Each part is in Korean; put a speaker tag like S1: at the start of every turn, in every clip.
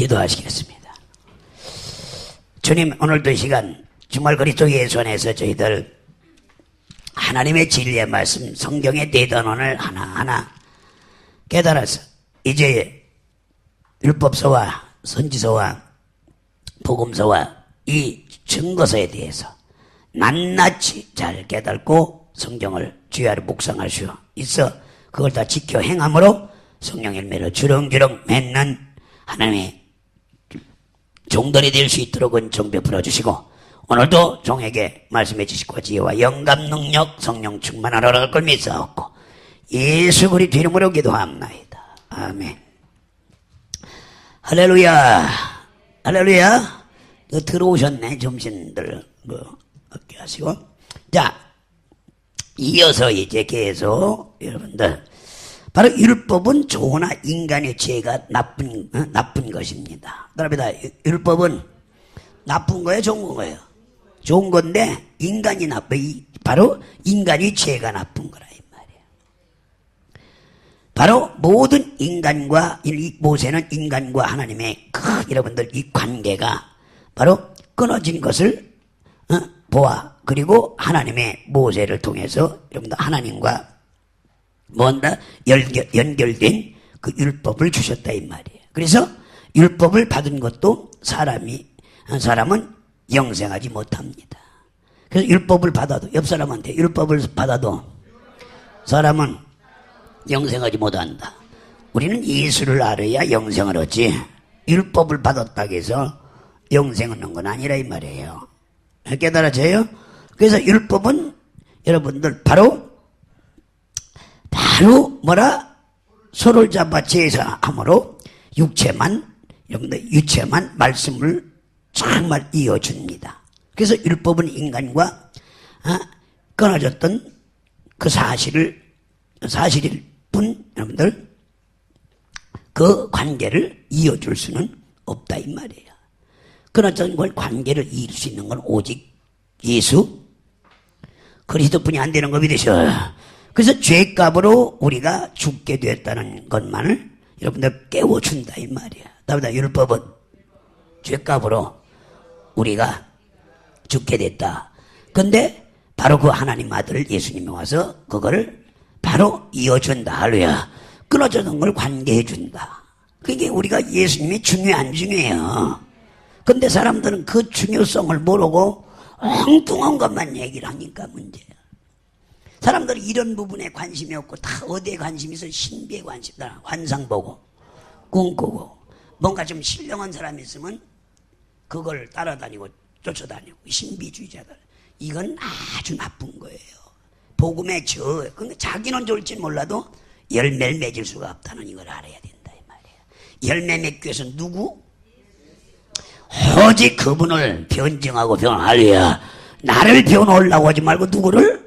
S1: 기도하시겠습니다. 주님, 오늘도 이 시간 주말 그리스도 예수 안에서 저희들 하나님의 진리의 말씀, 성경의 대단원을 하나하나 깨달아서 이제 율법서와 선지서와 복음서와 이 증거서에 대해서 낱낱이 잘 깨닫고 성경을 주야로 묵상할 수 있어 그걸 다 지켜 행함으로 성령 열매를 주렁주렁 맺는 하나님의 종들이 될 수 있도록 은총 베풀어 주시고 오늘도 종에게 말씀해 주시고 지혜와 영감 능력 성령 충만하라 걸 믿사옵고 예수 그리스도 이름으로 기도합나이다. 아멘. 할렐루야. 할렐루야. 들어오셨네. 점심들 얻게 하시고. 자, 이어서 이제 계속 여러분들 바로 율법은 좋으나 인간의 죄가 나쁜 것입니다. 그럽니다. 율법은 나쁜 거예요, 좋은 거예요? 좋은 건데 인간이 바로 인간의 죄가 나쁜 거라 이 말이에요. 바로 모든 인간과 이 모세는 인간과 하나님의 여러분들 이 관계가 바로 끊어진 것을 보아 그리고 하나님의 모세를 통해서 여러분들 하나님과 뭔가 연결된 그 율법을 주셨다 이 말이에요. 그래서 율법을 받은 것도 사람은 영생하지 못합니다. 그래서 율법을 받아도 옆 사람한테 율법을 받아도 사람은 영생하지 못한다. 우리는 예수를 알아야 영생을 얻지 율법을 받았다고 해서 영생 얻는 건 아니라 이 말이에요. 깨달아져요? 그래서 율법은 여러분들 바로 서로를 잡아 제사함으로 유체만 말씀을 정말 이어줍니다. 그래서 율법은 인간과 끊어졌던 그 사실일 뿐 여러분들 그 관계를 이어줄 수는 없다 이 말이에요. 끊어졌던 걸 관계를 이을 수 있는 건 오직 예수 그리스도뿐이 안 되는 거 믿으셔. 그래서 죄값으로 우리가 죽게 되었다는 것만을 여러분들 깨워준다 이 말이야. 다음에 율법은 죄값으로 우리가 죽게 됐다. 근데 바로 그 하나님 아들 예수님이 와서 그거를 바로 이어준다. 할렐루야. 끊어졌던 걸 관계해준다. 그게 우리가 예수님이 중요해 안 중요해요. 근데 사람들은 그 중요성을 모르고 엉뚱한 것만 얘기를 하니까 문제야. 사람들이 이런 부분에 관심이 없고 다 어디에 관심이 있어? 신비에 관심, 환상 보고 꿈꾸고 뭔가 좀 신령한 사람이 있으면 그걸 따라다니고 쫓아다니고 신비주의자들 이건 아주 나쁜 거예요. 복음의 그러니까 자기는 좋을지 몰라도 열매를 맺을 수가 없다는 이걸 알아야 된다 이 말이에요. 열매 맺기 위해서 누구? 오직 그분을 변증하고 변하려 나를 변하려고 하지 말고 누구를?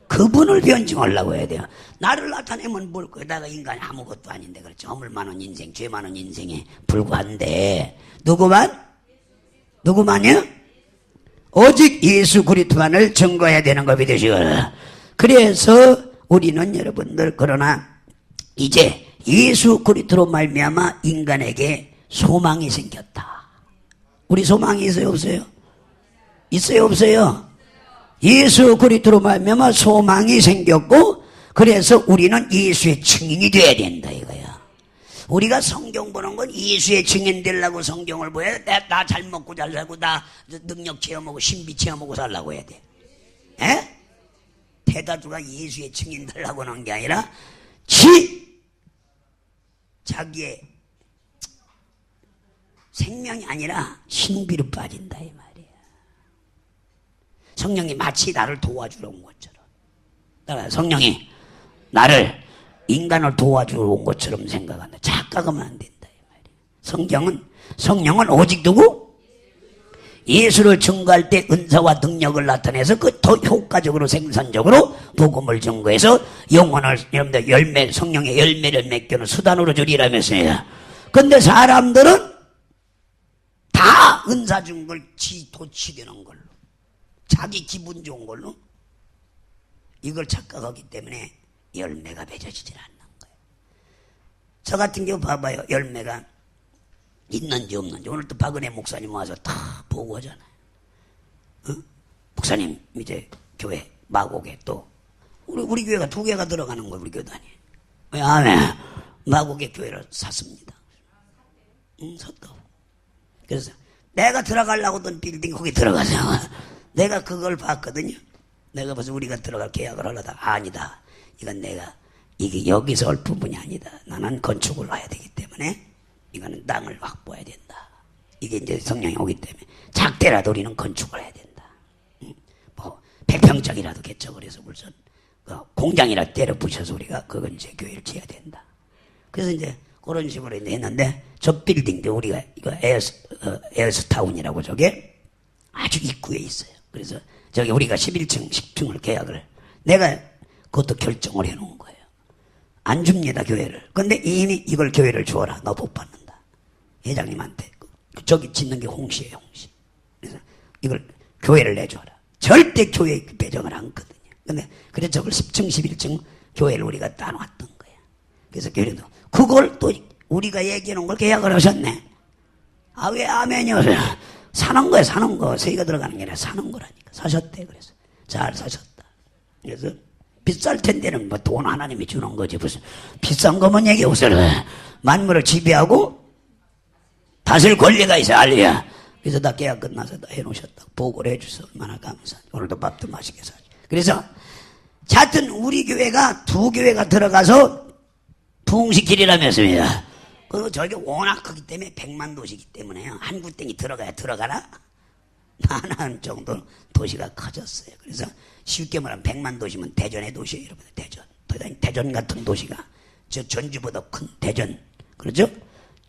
S1: 그분을 변증하려고 해야 돼요. 나를 나타내면 뭘 거기다가 인간이 아무것도 아닌데 그렇죠. 허물 많은 인생, 죄 많은 인생에 불과한데 누구만요? 오직 예수 그리스도만을 증거해야 되는 거 믿으시거라. 그래서 우리는 여러분들 그러나 이제 예수 그리스도로 말미암아 인간에게 소망이 생겼다. 우리 소망이 있어요 없어요? 있어요 없어요? 예수 그리스도로 말미암아 소망이 생겼고 그래서 우리는 예수의 증인이 돼야 된다 이거야. 우리가 성경 보는 건 예수의 증인 되려고 성경을 보여야 돼. 나 잘 먹고 잘 살고 나 능력 체험하고 신비 체험하고 살라고 해야 돼. 에? 대다수가 예수의 증인 되려고 하는 게 아니라 자기의 생명이 아니라 신비로 빠진다 이 말이야. 성령이 마치 나를 도와주러 온 것처럼 성령이 나를 인간을 도와주러 온 것처럼 생각한다. 착각하면 안 된다 이 말이야. 성령은 오직 누구? 예수를 증거할 때 은사와 능력을 나타내서 그 더 효과적으로 생산적으로 복음을 증거해서 영혼을 여러분들 성령의 열매를 맺기는 수단으로 주리라면서요. 근데 사람들은 다 은사 준 걸 지 도취되는 걸로 자기 기분 좋은 걸로 이걸 착각하기 때문에 열매가 맺어지질 않는 거예요. 저 같은 경우 봐봐요. 열매가 있는지 없는지. 오늘 또 박은혜 목사님 와서 다 보고하잖아요. 목사님 이제 교회 마곡에 또 우리 교회가 2개가 들어가는 거예요. 우리 교단이. 왜 아멘. 마곡에 교회를 샀습니다. 샀다고. 그래서 내가 들어가려고 던 빌딩 거기 들어가자. 내가 그걸 봤거든요. 내가 벌써 우리가 들어갈 계약을 하려다 아니다. 이건 내가 이게 여기서 올 부분이 아니다. 나는 건축을 해야 되기 때문에 이거는 땅을 확보해야 된다. 이게 이제 성령이 오기 때문에 작대라도 우리는 건축을 해야 된다. 뭐 100평짜리라도 개척을 해서 무슨 공장이라 때려 부셔서 우리가 그건 이제 교회를 지어야 된다. 그래서 이제 그런 식으로 했는데 저 빌딩도 우리가 이거 에어스타운이라고 저게 아주 입구에 있어요. 그래서 저기 우리가 11층, 10층을 계약을 내가 그것도 결정을 해놓은 거예요. 안 줍니다, 교회를. 근데 이미 이걸 교회를 주어라. 너 못 받는다. 회장님한테. 저기 짓는 게 홍시예요, 홍시. 그래서 이걸 교회를 내줘라. 절대 교회 배정을 안 거든요. 근데 그래서 저걸 10층, 11층 교회를 우리가 따놓았던 거예요. 그래서 교회도 그걸 또 우리가 얘기해놓은 걸 계약을 하셨네. 아, 왜 아멘이요? 사는 거야, 사는 거. 세가 들어가는 게 아니라 사는 거라니까. 사셨대. 그래서 잘 사셨다. 그래서 비쌀 텐데는 뭐 돈 하나님이 주는 거지. 무슨 비싼 거만 얘기해 보세요. 만물을 지배하고 다스릴 권리가 있어, 알리야. 그래서 다 계약 끝나서 다 해놓으셨다고 보고를 해주셔서 얼마나 감사. 오늘도 밥도 맛있게 사죠. 그래서 하여튼 우리 교회가 2교회가 들어가서 부흥시키리라면서요. 그리고 저게 워낙 크기 때문에 100만 도시이기 때문에요. 한 구땡이 들어가나? 많은 정도 도시가 커졌어요. 그래서 쉽게 말하면 100만 도시면 대전의 도시예요, 여러분. 대전 같은 도시가 저 전주보다 큰 대전, 그렇죠?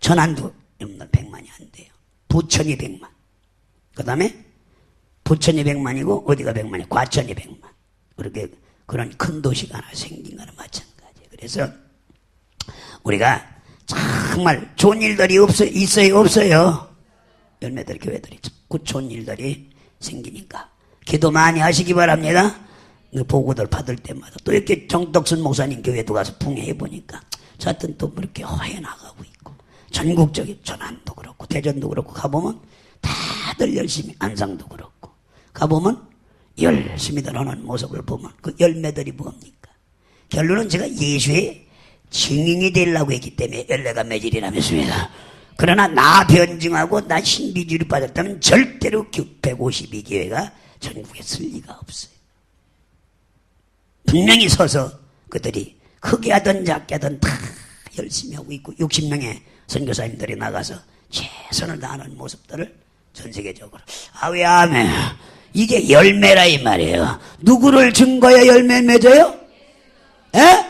S1: 천안도 여러분들 100만이 안 돼요. 부천이 100만. 그 다음에 부천이 100만이고 어디가 100만이? 과천이 100만. 그렇게 그런 큰 도시가 하나 생긴 거는 마찬가지예요. 그래서 우리가 정말 좋은 일들이 있어요, 없어요? 열매들 교회들이 자꾸 좋은 일들이 생기니까 기도 많이 하시기 바랍니다. 그 보고들 받을 때마다 또 이렇게 정덕순 목사님 교회도 가서 풍회해 보니까 하여튼 또 이렇게 해나가고 있고 전국적인 전안도 그렇고 대전도 그렇고 가보면 다들 열심히 안상도 그렇고 가보면 열심히들 하는 모습을 보면 그 열매들이 뭡니까? 결론은 제가 예수의 증인이 되려고 했기 때문에 열매가 맺으리라면서입니다. 그러나 나 변증하고 나 신비주의를 빠졌다면 절대로 152교회가 전국에 쓸 리가 없어요. 분명히 서서 그들이 크게 하든 작게 하든 다 열심히 하고 있고 60명의 선교사님들이 나가서 최선을 다하는 모습들을 전 세계적으로 왜 아멘. 이게 열매라 이 말이에요. 누구를 증거해 열매 맺어요? 에?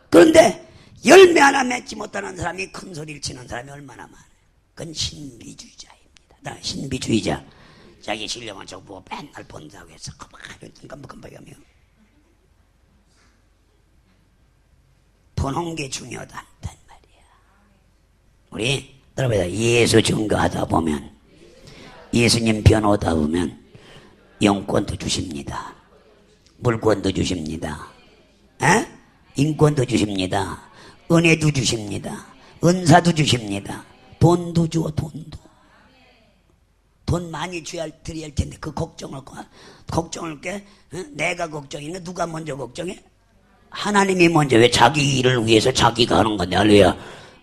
S1: 그런데 열매 하나 맺지 못하는 사람이 큰 소리를 치는 사람이 얼마나 많아요. 그건 신비주의자입니다. 나 신비주의자. 자기 신령한 저 보고 맨날 본다고 해서 깜빡깜빡하며 보는 게 중요하단 말이야. 우리 여러분 예수 증거하다 보면 예수님 변호하다 보면 영권도 주십니다. 물권도 주십니다. 에? 인권도 주십니다. 은혜도 주십니다. 은사도 주십니다. 돈도 주어. 돈 많이 드려야 할 텐데 그 걱정을 게 내가 걱정인가 누가 먼저 걱정해? 하나님이 먼저. 왜 자기 일을 위해서 자기가 하는 건데 할렐루야.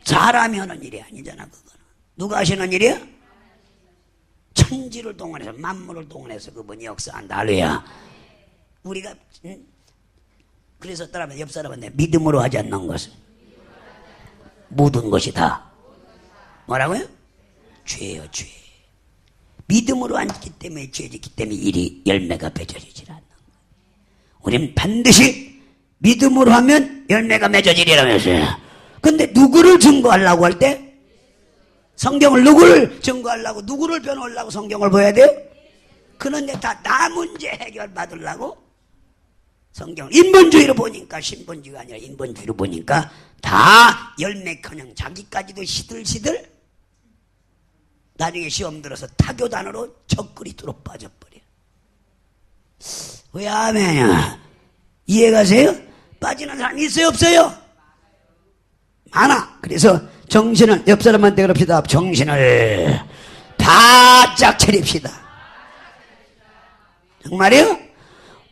S1: 사람이 하는 일이 아니잖아. 그거는 누가 하시는 일이야? 천지를 동원해서 만물을 동원해서 그분이 역사한다. 할렐루야. 우리가 그래서 옆 사람한테 믿음으로 하지 않는 것은 모든 것이 다 뭐라고요? 죄요, 죄. 믿음으로 앉기 때문에 죄짓기 때문에 일이 열매가 맺어지질 않는 거예요. 우리는 반드시 믿음으로 하면 열매가 맺어지리라면서요. 근데 누구를 증거하려고 할 때 성경을 누구를 증거하려고 누구를 변호하려고 성경을 보여야 돼요? 그런데 다 나 문제 해결 받으려고 성경을 인본주의로 보니까 신본주의가 아니라 인본주의로 보니까 다 열매커녕 자기까지도 시들시들 나중에 시험 들어서 타교단으로 적그리스도로 빠져버려. 왜 아멘이야? 이해가세요? 빠지는 사람이 있어요, 없어요? 많아. 그래서 정신을, 옆 사람한테 그럽시다. 정신을 바짝 차립시다. 정말이요?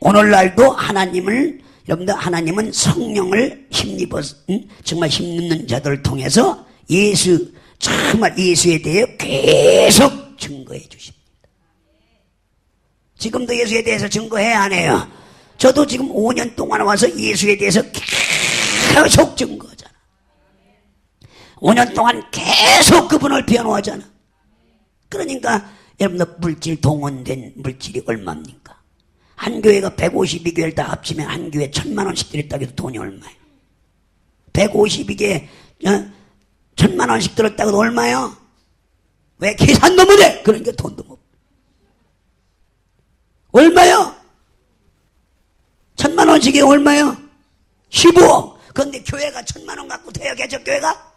S1: 오늘날도 하나님을, 여러분들, 하나님은 성령을 힘입어, 정말 힘입는 자들을 통해서 정말 예수에 대해 계속 증거해 주십니다. 지금도 예수에 대해서 증거해야 하네요. 저도 지금 5년 동안 와서 예수에 대해서 계속 증거하잖아. 5년 동안 계속 그분을 변호하잖아. 그러니까 여러분들, 물질, 동원된 물질이 얼마입니까? 한 교회가 152교회를 다 합치면 한 교회 1,000만 원씩 들었다고 해도 돈이 얼마예요? 152개 1,000만 원씩 들었다고 해도 얼마예요? 왜 계산도 못해? 그러니까 돈도 못. 얼마요? 1,000만 원씩이 얼마요? 15억. 그런데 교회가 1,000만 원 갖고 돼요, 개척교회가?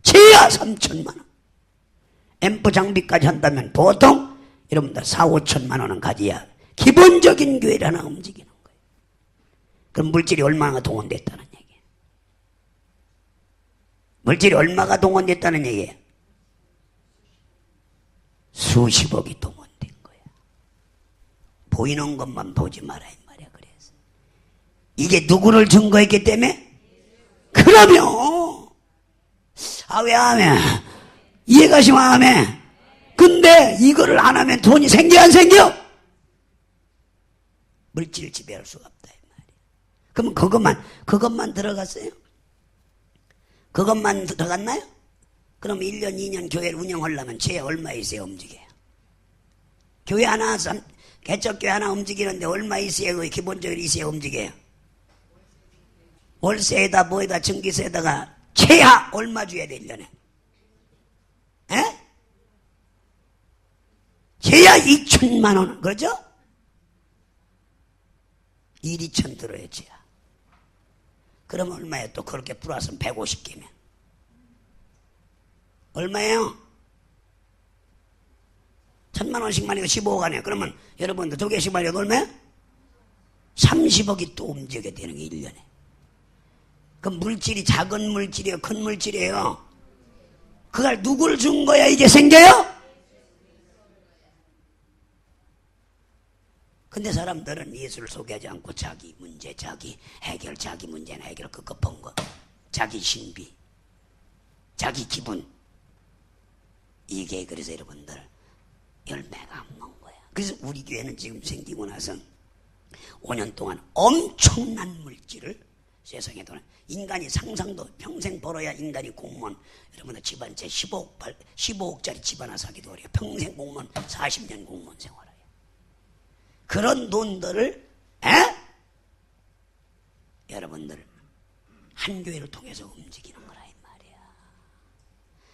S1: 최야 3,000만 원. 앰프 장비까지 한다면 보통 여러분들 4,5천만 원은 가져야 기본적인 교회를 하나 움직이는 거예요. 그럼 물질이 얼마나 동원됐다는 얘기예요? 물질이 얼마가 동원됐다는 얘기예요? 수십억이 동원된 거야. 보이는 것만 보지 마라 이 말이야. 그래서 이게 누구를 증거했기 때문에? 그러면 왜 하면 이해가시면 하면. 근데 이거를 안 하면 돈이 생겨 안 생겨? 물질을 지배할 수가 없다 이 말이야. 그러면 그것만 들어갔어요? 그것만 들어갔나요? 그럼 1년 2년 교회를 운영하려면 제 얼마 있어야 움직여요? 교회 하나, 개척교회 하나 움직이는데 얼마 있어야, 기본적으로 있어야 움직여요? 월세에다 뭐에다 전기세에다가 최하 얼마 줘야 돼 1년에? 에? 최하 2천만 원, 그렇죠? 2천 들어야 최하. 그럼 얼마예요? 또 그렇게 플러스는 150개면 얼마예요? 1,000만 원씩만 해도 15억 아니에요. 그러면 여러분들 2개씩만 해도 얼마예요? 30억이 또 움직여야 되는 게 1년에. 그럼 물질이 작은 물질이에요? 큰 물질이에요? 그걸 누굴 준 거야 이게 생겨요? 근데 사람들은 예수를 소개하지 않고 자기 문제, 자기 해결, 자기 문제는 해결, 급급한 거, 자기 신비, 자기 기분. 이게 그래서 여러분들 열매가 없는 거야. 그래서 우리 교회는 지금 생기고 나서 5년 동안 엄청난 물질을 세상에 도는, 인간이 상상도 평생 벌어야 인간이 공무원, 여러분들 집안채 15억짜리 집 하나 사기도 어려요. 평생 공무원 40년 공무원 생활해요. 그런 돈들을 여러분들 한 교회를 통해서 움직이는 거라 이 말이야.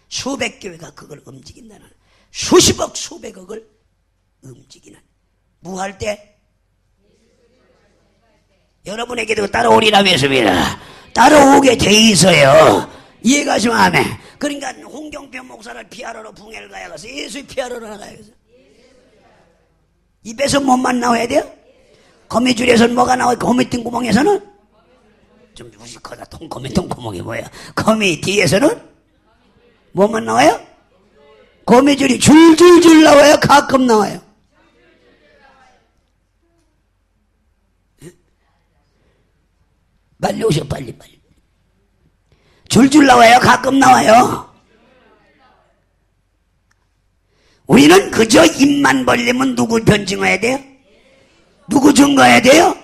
S1: 수백 교회가 그걸 움직인다는, 수십억 수백억을 움직이는, 뭐 할 때? 여러분에게도 따라오리라면서입니다. 따라오게 돼 있어요. 이해가시면 아멘. 그러니까 홍경표 목사를 피하러 붕해를 가야겠어. 예수 피하러 나가야겠어. 입에서 뭐만 나와야 돼요? 거미줄에서는 뭐가 나와요? 거미 뜬구멍에서는? 좀 무식하다. 거미 뜬구멍이 뭐야? 거미 뒤에서는 뭐만 나와요? 거미줄이 줄줄줄 나와요? 가끔 나와요? 빨리 오셔, 빨리. 줄줄 나와요? 가끔 나와요? 우리는 그저 입만 벌리면 누구 변증해야 돼요? 누구 증거해야 돼요?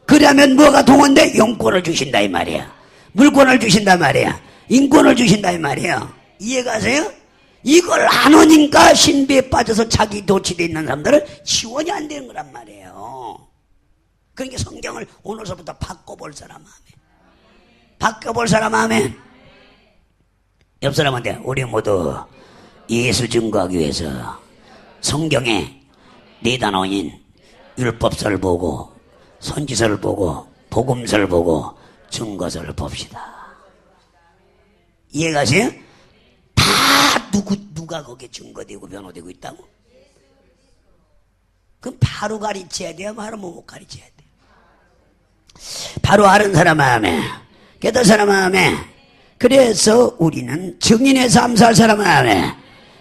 S1: 그러면 뭐가 동원돼? 영권을 주신다 이 말이야. 물권을 주신다 말이야. 인권을 주신다 이 말이에요. 이해가세요? 이걸 안 하니까 신비에 빠져서 자기 도취되어 있는 사람들은 지원이 안 되는 거란 말이에요. 그러니까 성경을 오늘서부터 바꿔볼 사람 아멘. 바꿔볼 사람 아멘. 옆 사람한테 우리 모두 예수 증거하기 위해서 성경에 네 단어인 율법서를 보고 선지서를 보고 복음서를 보고 증거서를 봅시다. 이해가세요? 다 누가 거기에 증거되고 변호되고 있다고? 그럼 바로 가르쳐야 돼요? 바로 못 가르쳐야 돼요? 바로 아는 사람 마음에, 깨달은 사람 마음에, 그래서 우리는 증인의 삶 살 사람은 아멘.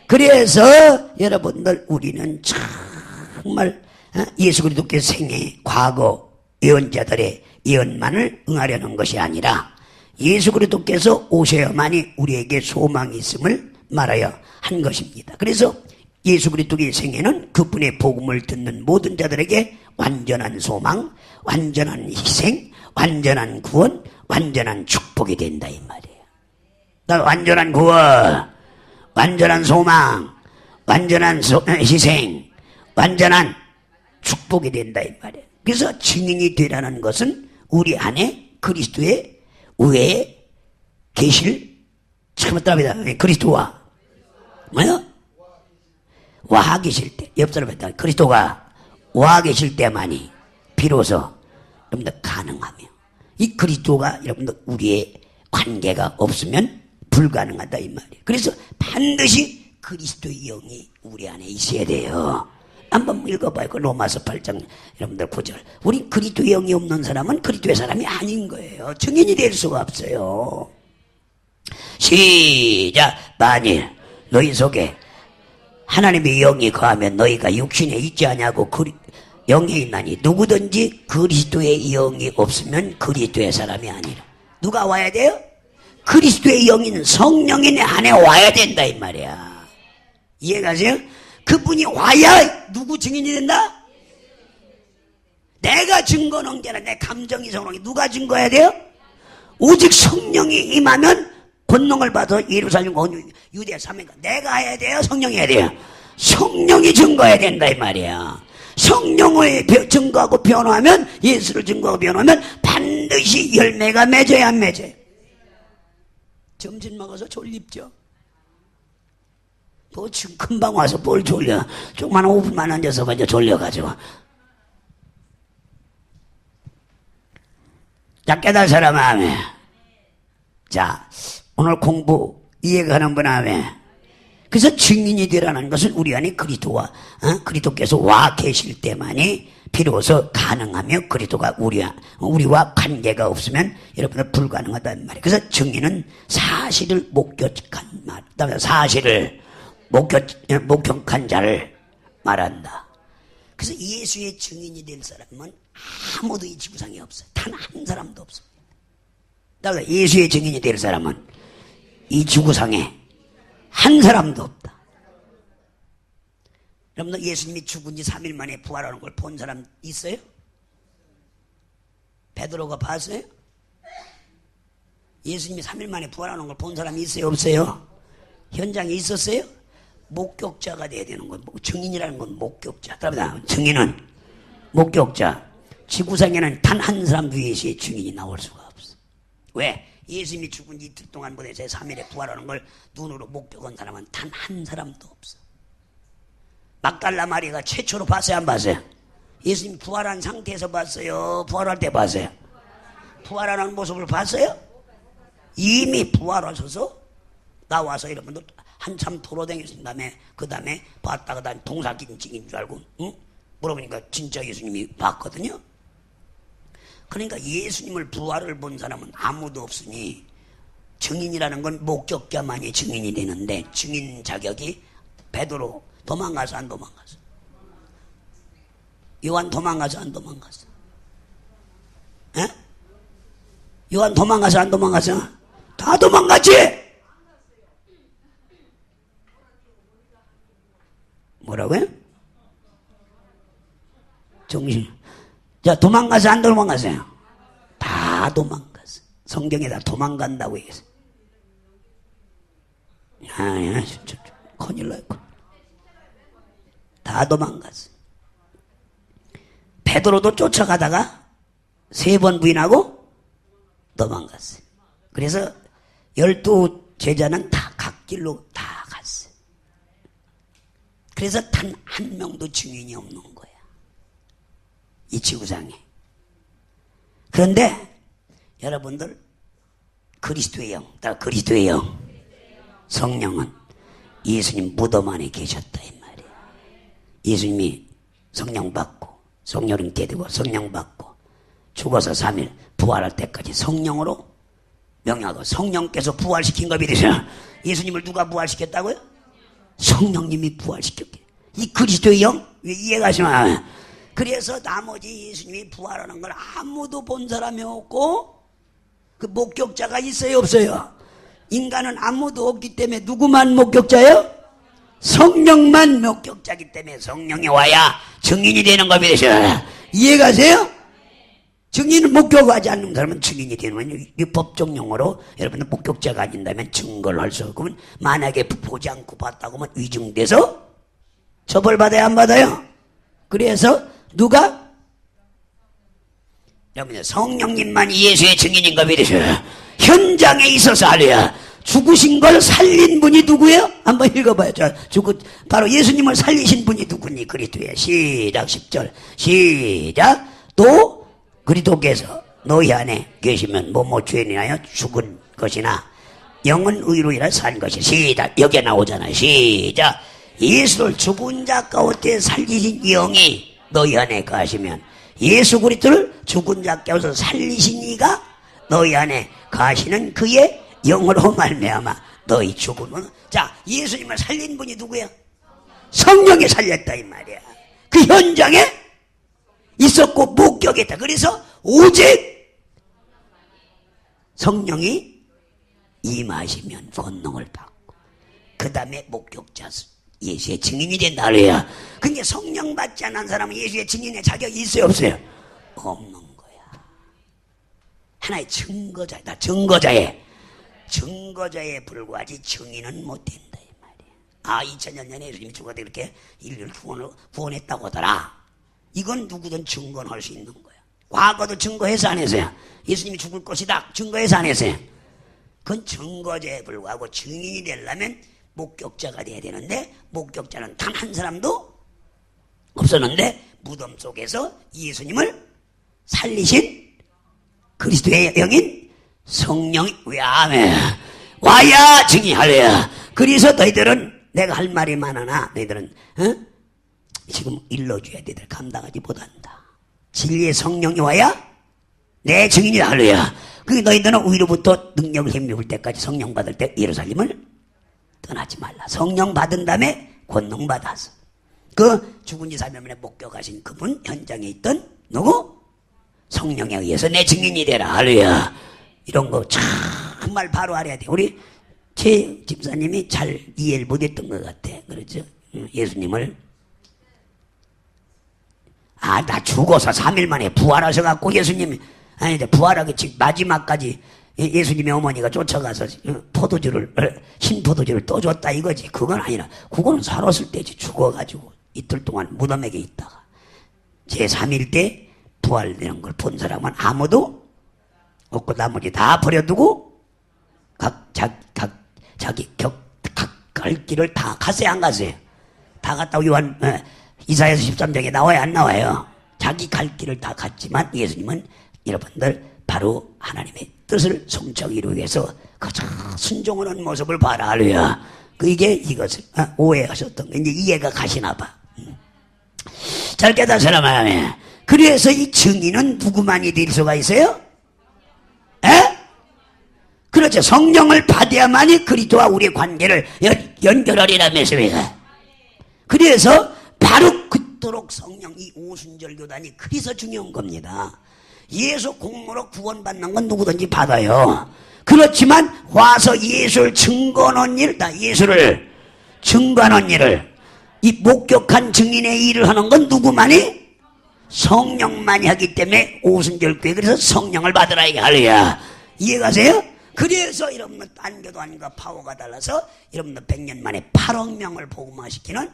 S1: 그래서 여러분들 우리는 정말 예수 그리스도께서 생애 과거 예언자들의 예언만을 응하려는 것이 아니라 예수 그리스도께서 오셔야만이 우리에게 소망이 있음을 말하여 한 것입니다. 그래서 예수 그리스도의 생애는 그분의 복음을 듣는 모든 자들에게 완전한 소망, 완전한 희생, 완전한 구원, 완전한 축복이 된다 이 말이에요. 완전한 구원, 완전한 소망, 완전한 희생, 완전한 축복이 된다 이 말이에요. 그래서 증인이 되라는 것은 우리 안에 그리스도의 외에 계실, 잠깐만 따라합니다. 그리스도와 뭐요? 와 계실 때, 옆 사람한테 그리스도가 와 계실 때만이 비로소 여러분들 가능하며, 이 그리스도가 여러분들 우리의 관계가 없으면 불가능하다 이 말이에요. 그래서 반드시 그리스도의 영이 우리 안에 있어야 돼요. 한번 읽어봐요. 그 로마서 8장 여러분들 9절. 우리 그리스도의 영이 없는 사람은 그리스도의 사람이 아닌 거예요. 증인이 될 수가 없어요. 시작. 만일 너희 속에 하나님의 영이 거하면 너희가 육신에 있지 아니하고 영에 있나니 누구든지 그리스도의 영이 없으면 그리스도의 사람이 아니라. 누가 와야 돼요? 그리스도의 영인 성령이 내 안에 와야 된다 이 말이야. 이해가세요? 그분이 와야 누구 증인이 된다? 내가 증거는 게 아니라 내 감정이 성령이. 누가 증거해야 돼요? 오직 성령이 임하면 권능을 받아 예루살렘 온 유대야 사명가. 내가 해야 돼요? 성령이 해야 돼요? 성령이 증거해야 된다 이 말이야. 성령을 증거하고 변화하면, 예수를 증거하고 변화하면 반드시 열매가 맺어야 안 맺어요? 점심 먹어서 졸립죠? 뭐 지금 금방 와서 뭘 졸려. 조금만 5분만 앉아서 먼저 졸려가지고. 자, 깨달은 사람 아멘. 자, 오늘 공부 이해가는 분 아멘. 그래서 증인이 되라는 것은 우리 안에 그리스도께서 와 계실 때만이 비로소 가능하며, 그리스도가 우리와 관계가 없으면 여러분들 불가능하다는 말이에요. 그래서 증인은 사실을 목격한 말, 그다음에 사실을 목격한 자를 말한다. 그래서 예수의 증인이 될 사람은 아무도 이 지구상에 없어요. 단 한 사람도 없습니다. 그다음에 예수의 증인이 될 사람은 이 지구상에 한 사람도 없다. 여러분들 예수님이 죽은 지 3일 만에 부활하는 걸 본 사람 있어요? 베드로가 봤어요? 예수님이 3일 만에 부활하는 걸 본 사람이 있어요? 없어요? 현장에 있었어요? 목격자가 돼야 되는 거예요. 증인이라는 건 목격자. 그러면 증인은 목격자. 지구상에는 단 한 사람도 예수의 증인이 나올 수가 없어. 왜? 예수님이 죽은 지 이틀 동안 보내서 3일에 부활하는 걸 눈으로 목격한 사람은 단 한 사람도 없어. 막달라 마리아가 최초로 봤어요? 안 봤어요? 예수님 부활한 상태에서 봤어요? 부활할 때 봤어요? 부활하는 모습을 봤어요? 이미 부활하셔서 나와서 여러분들 한참 돌아다녔은 그 다음에 봤다가 난 동사긴증인 줄 알고, 응? 물어보니까 진짜 예수님이 봤거든요. 그러니까 예수님을 부활을 본 사람은 아무도 없으니 증인이라는 건 목격자만이 증인이 되는데, 증인 자격이 베드로 도망가서 안 도망가서, 요한 도망가서 안 도망가서, 에? 요한 도망가서 안 도망가서? 다 도망갔지? 뭐라고요? 정신. 자, 도망가서 안 도망가세요? 다 도망갔어. 성경에 다 도망간다고 얘기했어요. 야, 진짜 큰일 났고. 다 도망갔어. 베드로도 쫓아가다가 3번 부인하고 도망갔어요. 그래서 12 제자는 다 각 길로 다 갔어요. 그래서 단 한 명도 증인이 없는 거야, 이 지구상에. 그런데 여러분들 그리스도의 영, 성령은 예수님 무덤 안에 계셨다 이 말이에요. 예수님이 성령 받고, 성령은 되고 성령 받고 죽어서 3일 부활할 때까지 성령으로 명령하고 성령께서 부활시킨 거 믿으세요. 예수님을 누가 부활시켰다고요? 성령님이 부활시켰게. 이 그리스도의 영 이해가 하시나? 그래서 나머지 예수님이 부활하는 걸 아무도 본 사람이 없고 그 목격자가 있어요 없어요? 인간은 아무도 없기 때문에 누구만 목격자예요? 성령만 목격자기 때문에 성령이 와야 증인이 되는 거 믿으세요. 이해가세요? 증인을 목격하지 않는 사람은 증인이 되는 거예요. 이 법적 용어로 여러분들 목격자가 아닌다면 증거를 할 수 없고, 만약에 보지 않고 봤다고 하면 위증돼서 처벌받아야 안 받아요? 그래서 누가? 여러분 성령님만 예수의 증인인 거 믿으세요. 현장에 있어서 알려야. 죽으신 걸 살린 분이 누구예요? 한번 읽어봐요. 바로 예수님을 살리신 분이 누구니? 그리스도예요. 시작 10절 시작. 또 그리스도께서 너희 안에 계시면 뭐뭐 죄인이나요 죽은 것이나 영은 의로이라 산 것이. 시작. 여기에 나오잖아요. 시작. 예수를 죽은 자 가운데 살리신 영이 너희 안에 가시면, 예수 그리스도를 죽은 자 가운데 살리신 이가 너희 안에 가시는 그의 영으로 말미암아 너희 죽음은. 자, 예수님을 살린 분이 누구야? 성령이 살렸다 이 말이야. 그 현장에 있었고 목격했다. 그래서 오직 성령이 임하시면 권능을 받고 그 다음에 목격자 예수의 증인이 된다 그래야. 그러니까 성령 받지 않은 사람은 예수의 증인의 자격이 있어요 없어요? 없는 거야. 하나의 증거자야. 증거자에 불과하지 증인은 못 된다 이 말이야. 2000년 전에 예수님이 죽어도 이렇게 인류를 구원했다고 하더라. 이건 누구든 증거할 수 있는 거야. 과거도 증거해서 안 했어요. 예수님이 죽을 것이다 증거해서 안 했어요. 그건 증거자에 불과하고 증인이 되려면 목격자가 돼야 되는데 목격자는 단 한 사람도 없었는데 무덤 속에서 예수님을 살리신 그리스도의 영인 성령이 와야 증인하래야. 그래서 너희들은 내가 할 말이 많으나 너희들은 지금 일러줘야 돼. 너희들 감당하지 못한다. 진리의 성령이 와야 내 증인이 하래야. 그 너희들은 위로부터 능력을 힘입을 때까지 성령 받을 때 예루살렘을 떠나지 말라. 성령 받은 다음에 권능 받아서 그 죽은 지 3일 만에 목격하신 그분 현장에 있던 누구? 성령에 의해서 내 증인이 되라. 할렐루야. 이런 거 정말 바로 알아야 돼. 우리 최 집사님이 잘 이해를 못했던 것 같아. 그렇죠? 예수님을 나 죽어서 3일 만에 부활하셔갖고 예수님이 부활하기 즉 마지막까지 예수님의 어머니가 쫓아가서 신포도주를 떠줬다 이거지. 그건 아니라 그거는 살았을 때지. 죽어가지고 이틀 동안 무덤에게 있다가 제3일 때 부활되는 걸 본 사람은 아무도 없고 나머지 다 버려두고 자기 갈 길을 다 갔어요 안 갔어요? 다 갔다고 이사야서 13장에 나와요 안 나와요? 자기 갈 길을 다 갔지만 예수님은 여러분들 바로 하나님의 뜻을 성취하기 위해서 가장 순종하는 모습을 봐라. 할렐루야. 이게 이것을 오해하셨던 거 이제 이해가 가시나 봐. 잘 깨닫으라 말하면. 그래서 이 증인은 누구만이 될 수가 있어요? 에? 그렇죠. 성령을 받아야만이 그리스도와 우리의 관계를 연결하리라 말씀이다. 그래서 바로 그토록 성령 이 오순절 교단이 그래서 중요한 겁니다. 예수 공로로 구원받는 건 누구든지 받아요. 그렇지만 와서 예수를 증거하는 일, 예수를 증거하는 일을 이 목격한 증인의 일을 하는 건 누구만이? 성령만이 하기 때문에 오순절 교회 그래서 성령을 받으라 이게 할렐루야. 이해가세요? 그래서 여러분들 딴 교단과 파워가 달라서 여러분들 100년 만에 8억 명을 복음화시키는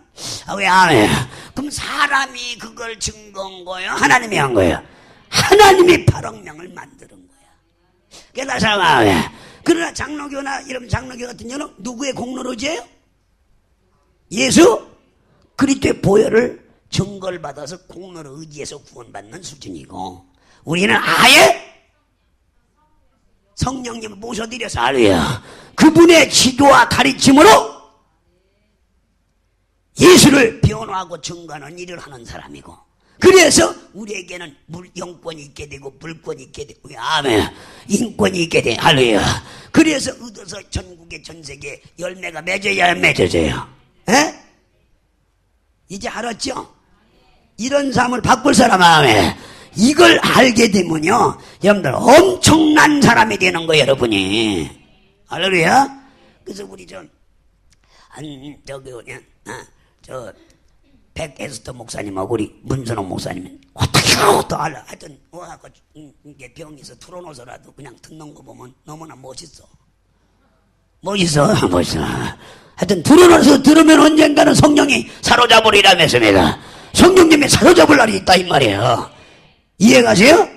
S1: 왜 안 해요? 그럼 사람이 그걸 증거한 거예요? 하나님이 한 거예요? 하나님이 8억 명을 만드는 거야. 깨달으세요? 그러나 장로교나 이런 장로교 같은 경우는 누구의 공로로 지어요? 예수 그리스도의 보혈을 증거를 받아서 공로를 의지해서 구원받는 수준이고 우리는 아예 성령님을 모셔드려서 할렐루야. 그분의 지도와 가르침으로 예수를 변호하고 증거하는 일을 하는 사람이고 그래서 우리에게는 영권이 있게 되고 물권이 있게 되고 아멘 인권이 있게 돼. 할렐루야. 그래서 얻어서 전국의 전세계 열매가 맺어야 맺어져요. 에? 이제 알았죠? 이런 삶을 바꿀 사람 아멘. 이걸 알게 되면요 여러분들 엄청난 사람이 되는 거예요 여러분이. 할렐루야. 그래서 우리 백에스터 목사님하고 우리 문선옥 목사님은 어떻게 또 알아. 하여튼 와갖고 이게 병에서 틀어놓아서라도 그냥 듣는 거 보면 너무나 멋있어. 멋있어. 하여튼 틀어놓아서 들으면 언젠가는 성령이 사로잡으리라 했습니다. 성령님이 사로잡을 날이 있다 이 말이에요. 이해가세요?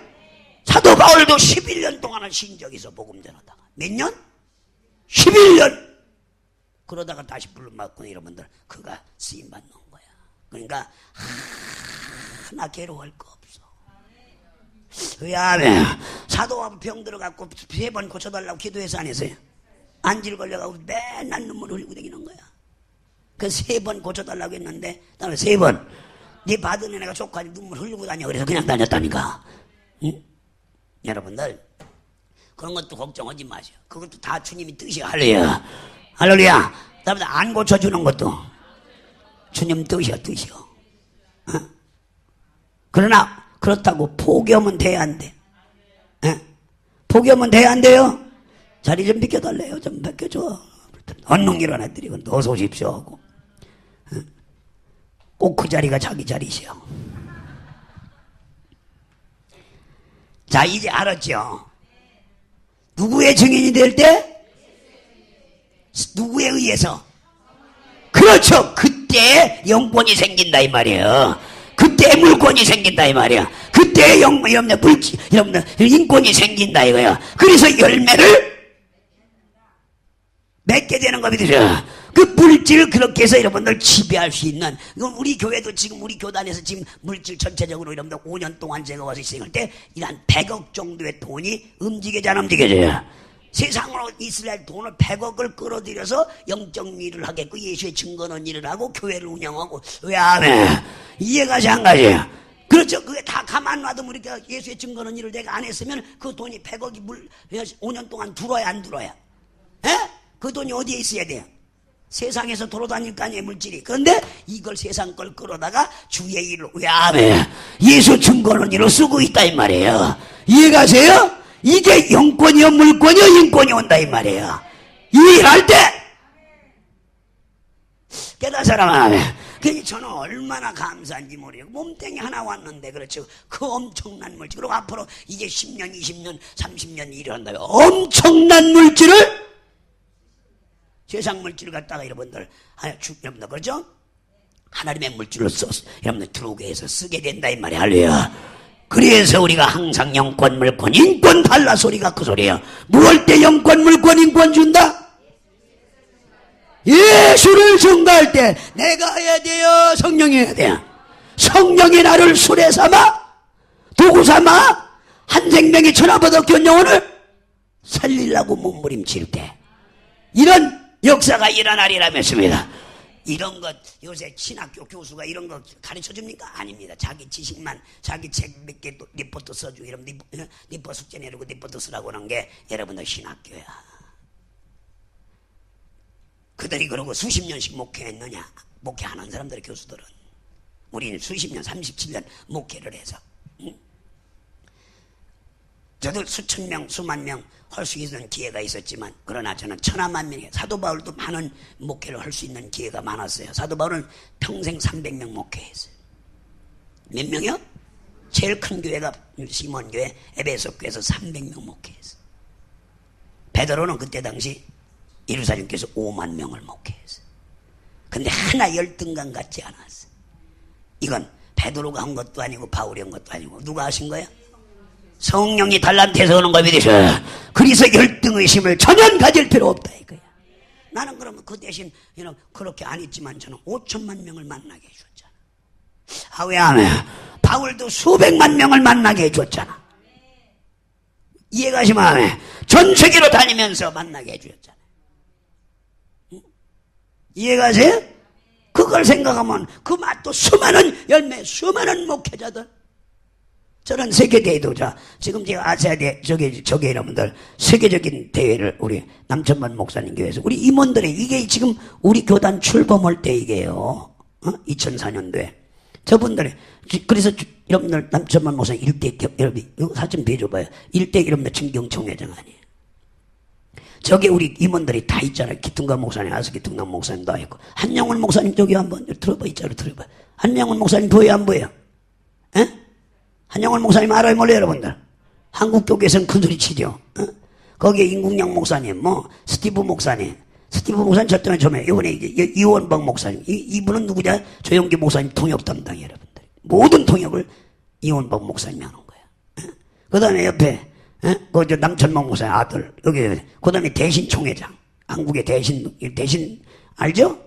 S1: 사도 바울도 11년 동안은 쉰 적이 있어. 복음 전하다가 몇 년? 11년. 그러다가 다시 불러맞고 여러분들 그가 쓰임받는 거야. 그러니까 하나 괴로워할 거 없어. 왜냐하면 사도하고 병 들어갖고 3번 고쳐달라고 기도해서 안 했어요. 안질 걸려가고 맨날 눈물 흘리고 다니는 거야. 그 3번 고쳐달라고 했는데 다음에 3번 네 받은 애가 조카니 눈물 흘리고 다녀. 그래서 그냥 다녔다니까. 응? 여러분들 그런 것도 걱정하지 마세요. 그것도 다 주님이 뜻이야. 할렐루야. 할렐루야. 다음에 안 고쳐주는 것도 주님 뜻이야. 어? 그러나 그렇다고 포기하면 돼야 안 돼. 포기하면 돼야 안 돼요. 자리 좀 비켜달래요. 좀 비켜줘. 얼른 일어나 드리고 어서 오십시오 하고. 꼭 그 자리가 자기 자리시오. 자 이제 알았죠. 누구의 증인이 될 때? 누구에 의해서? 그렇죠. 그때 영권이 생긴다 이 말이에요. 그때 물권이 생긴다 이 말이야. 그때 여러분들 물질, 여러분들 인권이 생긴다 이거야. 그래서 열매를 맺게 되는 겁니다. 그 물질을 그렇게 해서 여러분들 지배할 수 있는, 이건 우리 교회도 지금 우리 교단에서 지금 물질 전체적으로 여러분들 5년 동안 제가 와서 있을 때 한 100억 정도의 돈이 움직여져 안 움직여져요. 세상으로 이스라엘 돈을 100억을 끌어들여서 영적 일을 하겠고 예수의 증거는 일을 하고 교회를 운영하고. 왜 안 해? 이해가 안 가죠? 그렇죠. 그게 다 가만 놔두면 우리가 예수의 증거는 일을 내가 안 했으면 그 돈이 100억이 5년 동안 들어야 안 들어야? 에? 그 돈이 어디에 있어야 돼요? 세상에서 돌아다닐 거 아니에요 물질이. 그런데 이걸 세상 걸 끌어다가 주의 일을 왜 안 해? 예수 증거는 일로 쓰고 있다 이 말이에요. 이해가세요? 이게 영권이요 물권이요 인권이 온다 이 말이에요. 이 일할 때 깨달은 사람 안 해. 그러니 저는 얼마나 감사한지 모르겠고 몸뚱이 하나 왔는데 그렇죠. 그 엄청난 물질. 그리고 앞으로 이제 10년 20년 30년 일을 한다면 엄청난 물질을 세상 물질을 갖다가 여러분들 여러분들 그렇죠? 하나님의 물질로 써서 여러분들 들어오게 해서 쓰게 된다 이 말이야. 할렐루야. 그래서 우리가 항상 영권, 물권, 인권 달라 소리가 그 소리예요. 무엇 때 영권, 물권, 인권 준다? 예수를 증거할 때 내가 해야 돼요? 성령이 해야 돼요? 성령이 나를 수레 삼아 도구 삼아 한 생명이 천하보다 귀한 영혼을 살리려고 몸부림칠 때 이런 역사가 일어나리라 했습니다. 이런 것 요새 신학교 교수가 이런 거 가르쳐 줍니까? 아닙니다. 자기 지식만 자기 책 몇 개 리포트 써주고 이런 리포트 숙제 내리고 리포트 쓰라고 하는 게 여러분들 신학교야. 그들이 그러고 수십 년씩 목회했느냐? 목회하는 사람들의 교수들은 우리는 수십 년 37년 목회를 해서 저도 수천 명 수만 명 할 수 있는 기회가 있었지만 그러나 저는 천하만 명이 사도 바울도 많은 목회를 할 수 있는 기회가 많았어요. 사도 바울은 평생 300명 목회했어요. 몇 명이요? 제일 큰 교회가 시몬교회 에베소 교회에서 300명 목회했어요. 베드로는 그때 당시 예루살렘교회에서 5만 명을 목회했어요. 근데 하나 열등감 같지 않았어요. 이건 베드로가 한 것도 아니고 바울이 한 것도 아니고 누가 하신 거야? 성령이 달란트에서 오는 거 믿으셔. 그래서 열등의심을 전혀 가질 필요 없다 이거야. 나는 그러면 그 대신 그렇게 안 했지만 저는 5천만 명을 만나게 해줬잖아. 왜 안 해? 바울도 수백만 명을 만나게 해줬잖아. 이해가시면 안 해? 전 세계로 다니면서 만나게 해주셨잖아. 이해가세요? 그거 그걸 생각하면 그 맛도 수많은 열매, 수많은 목회자들. 저는 세계대회도자, 지금 제가 아시아대, 저게 여러분들, 세계적인 대회를 우리 남천만 목사님 교회에서, 우리 임원들이, 이게 지금 우리 교단 출범할 때 이게요. 2004년도에. 저분들이, 그래서 여러분들 남천만 목사님 일대, 여러분, 사진 비춰봐요. 일대 여러분들 진경총회장 아니에요. 저게 우리 임원들이 다 있잖아요. 기통감 목사님, 아스기통감 목사님도 있고. 한영훈 목사님 저기 한번 들어봐, 있잖아요. 들어봐. 한영훈 목사님 보여요, 안 보여요? 에? 한영훈 목사님 알아요, 몰라요, 여러분들? 한국교계에서는 큰 소리 치죠. 어? 거기에 임국영 목사님, 스티브 목사님 절대로 처음에, 이번에 이원박 목사님, 이분은 누구냐? 조영기 목사님 통역 담당이에요, 여러분들. 모든 통역을 이원박 목사님이 하는 거예요. 그 다음에 옆에, 그 남천만 목사님 아들, 여기, 그 다음에 대신 총회장, 한국의 대신, 알죠?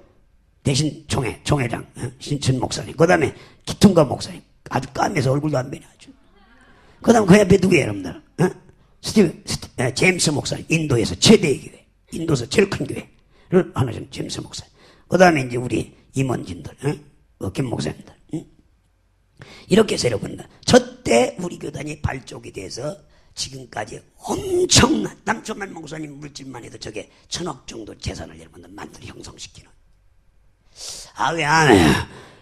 S1: 대신 총회장, 신천 목사님. 그 다음에 기통가 목사님. 아주 까매서 얼굴도 안 변해, 아주. 그 다음 그 옆에 누구예요, 여러분들? 제임스 목사님. 인도에서 최대의 교회. 인도에서 제일 큰 교회를 하나씩 제임스 목사님. 그 다음에 이제 우리 임원진들, 김 목사님들. 이렇게 해서 여러분들. 저때 우리 교단이 발족이 돼서 지금까지 엄청난, 남천만 목사님 물질만 해도 저게 1,000억 정도 재산을 여러분들 만들어 형성시키는. 왜 안 해요?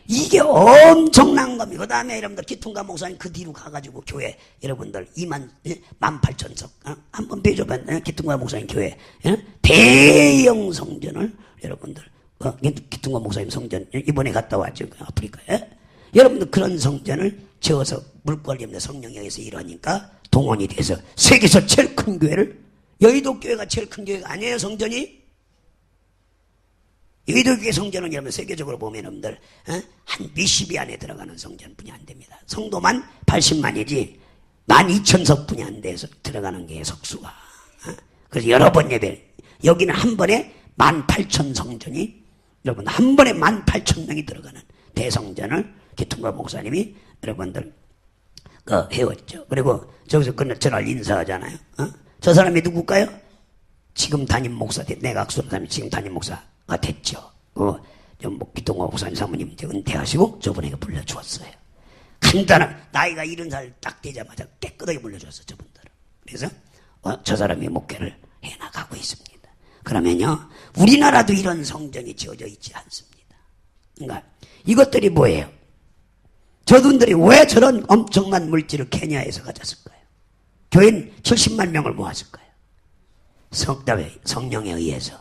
S1: 이게 엄청난 겁니다. 그 다음에 여러분들 기통가 목사님 그 뒤로 가가지고 교회 여러분들 18,000석 한번 빼줘봐. 기통가 목사님 교회 대형 성전을 여러분들 기통가 목사님 성전 이번에 갔다 왔죠. 아프리카에. 여러분들 그런 성전을 지어서 물quản 성령에 의해서 일하니까 동원이 돼서 세계에서 제일 큰 교회를, 여의도 교회가 제일 큰 교회가 아니에요, 성전이? 여의도교회 성전은 여러분 세계적으로 보면 여러분들 한 몇십위 안에 들어가는 성전뿐이 안 됩니다. 성도만 80만이지 12,000석뿐이 안 돼서 들어가는 게 석수가. 그래서 여러 번 예배, 여기는 한 번에 18,000성전이, 여러분 한 번에 18,000명이 들어가는 대성전을 기통가 목사님이 여러분들 해왔죠. 그리고 저기서 저날 인사하잖아요. 저 사람이 누굴까요? 지금 담임 목사, 내가 수사람이 지금 담임 목사가 됐죠. 기통가 목사님 사모님 이제 은퇴하시고 저분에게 불러주었어요. 간단한, 나이가 70살 딱 되자마자 깨끗하게 불러주었어요, 저분들은. 그래서 저 사람이 목회를 해나가고 있습니다. 그러면요, 우리나라도 이런 성전이 지어져 있지 않습니다. 그러니까 이것들이 뭐예요? 저분들이 왜 저런 엄청난 물질을 케냐에서 가졌을까요? 교인 70만 명을 모았을까요? 성령에 의해서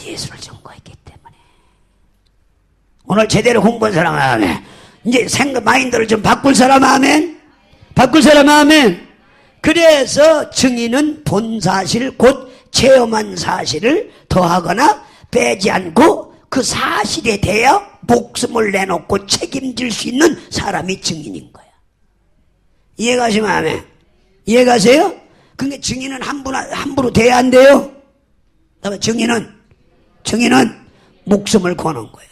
S1: 예수를 전거했기 때문에. 오늘 제대로 공부한 사람 아멘. 이제 생각 마인드를 좀 바꿀 사람 아멘. 바꿀 사람 아멘. 그래서 증인은 본 사실 곧 체험한 사실을 더하거나 빼지 않고 그 사실에 대하여 목숨을 내놓고 책임질 수 있는 사람이 증인인 거야. 이해가시면 아멘. 이해가세요? 그게 증인은 함부로 돼야 안 돼요. 그다음에 증인은 목숨을 거는 거야.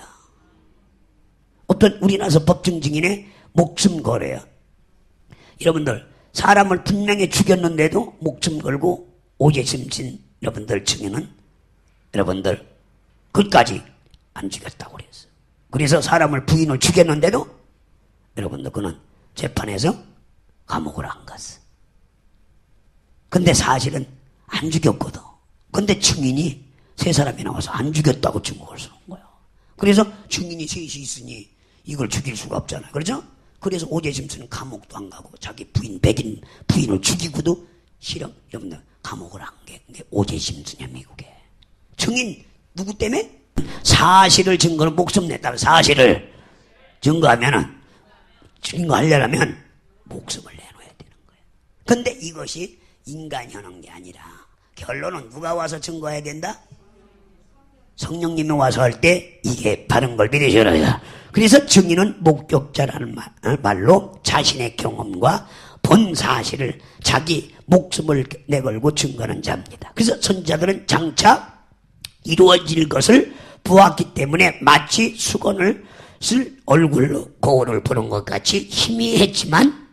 S1: 어떤 우리나라에서 법정 증인의 목숨 거래야. 여러분들 사람을 분명히 죽였는데도 목숨 걸고 오재심신 여러분들 증인은 여러분들 끝까지 안 죽였다고 그랬어. 그래서 사람을 부인을 죽였는데도 여러분들 그는 재판에서 감옥을 안 갔어. 근데 사실은 안 죽였거든. 근데 증인이 세 사람이 나와서 안 죽였다고 증거를 쓰는 거야. 그래서 증인이 셋이 있으니 이걸 죽일 수가 없잖아요. 그렇죠? 그래서 오재심슨은 감옥도 안 가고 자기 백인 부인을 죽이고도 실형, 여러분들 감옥을 안 게 오재심슨이야, 미국에. 증인 누구 때문에? 사실을 증거를 목숨 냈다면 사실을 증거하려면 목숨을 내놓아야 되는 거예요. 근데 이것이 인간이 하는 게 아니라 결론은 누가 와서 증거해야 된다? 성령님이 와서 할 때 이게 바른 걸 믿으셔야 해요. 그래서 증인은 목격자라는 말로 자신의 경험과 본 사실을 자기 목숨을 내걸고 증거하는 자입니다. 그래서 선지자들은 장차 이루어질 것을 보았기 때문에 마치 수건을 쓸 얼굴로 거울을 보는 것 같이 희미했지만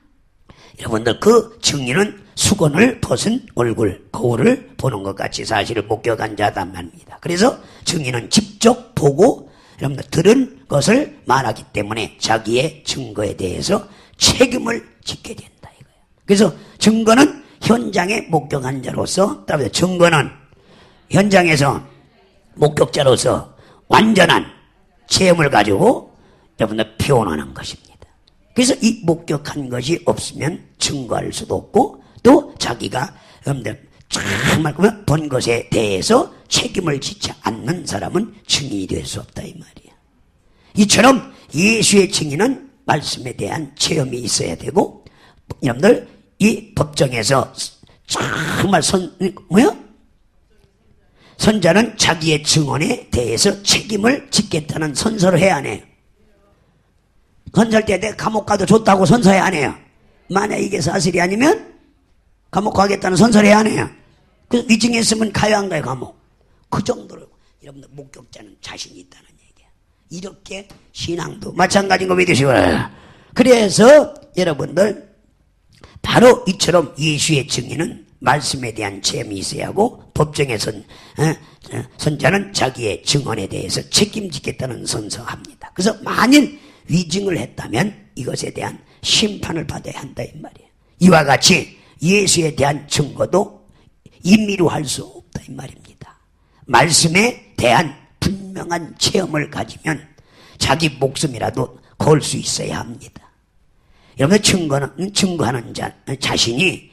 S1: 여러분들 그 증인은 수건을 벗은 얼굴, 거울을 보는 것 같이 사실을 목격한 자단 말입니다. 그래서 증인은 직접 보고 여러분들 들은 것을 말하기 때문에 자기의 증거에 대해서 책임을 짓게 된다 이거예요. 그래서 증거는 현장에 목격한 자로서, 따라서 증거는 현장에서 목격자로서 완전한 체험을 가지고 여러분들 표현하는 것입니다. 그래서 이 목격한 것이 없으면 증거할 수도 없고, 또 자기가 여러분들 정말 본 것에 대해서 책임을 지지 않는 사람은 증인이 될 수 없다 이 말이야. 이처럼 예수의 증인은 말씀에 대한 체험이 있어야 되고, 여러분들 이 법정에서 정말 선자는 자기의 증언에 대해서 책임을 짓겠다는 선서를 해야 안 해요? 선서할 때 내가 감옥 가도 좋다고 선서해야 안 해요? 만약 이게 사실이 아니면 감옥 가겠다는 선서를 해야 안 해요? 그 위증했으면 가야 안 가요 감옥? 그 정도로 여러분들 목격자는 자신이 있다는 얘기야. 이렇게 신앙도 마찬가지인 거 믿으시고요. 그래서 여러분들 바로 이처럼 예수의 증인은 말씀에 대한 체험이 있어야 하고, 법정에 선자는 자기의 증언에 대해서 책임지겠다는 선서합니다. 그래서 만일 위증을 했다면 이것에 대한 심판을 받아야 한다 이 말이에요. 이와 같이 예수에 대한 증거도 임의로 할 수 없다 이 말입니다. 말씀에 대한 분명한 체험을 가지면 자기 목숨이라도 걸 수 있어야 합니다. 여러분 증거하는 자신이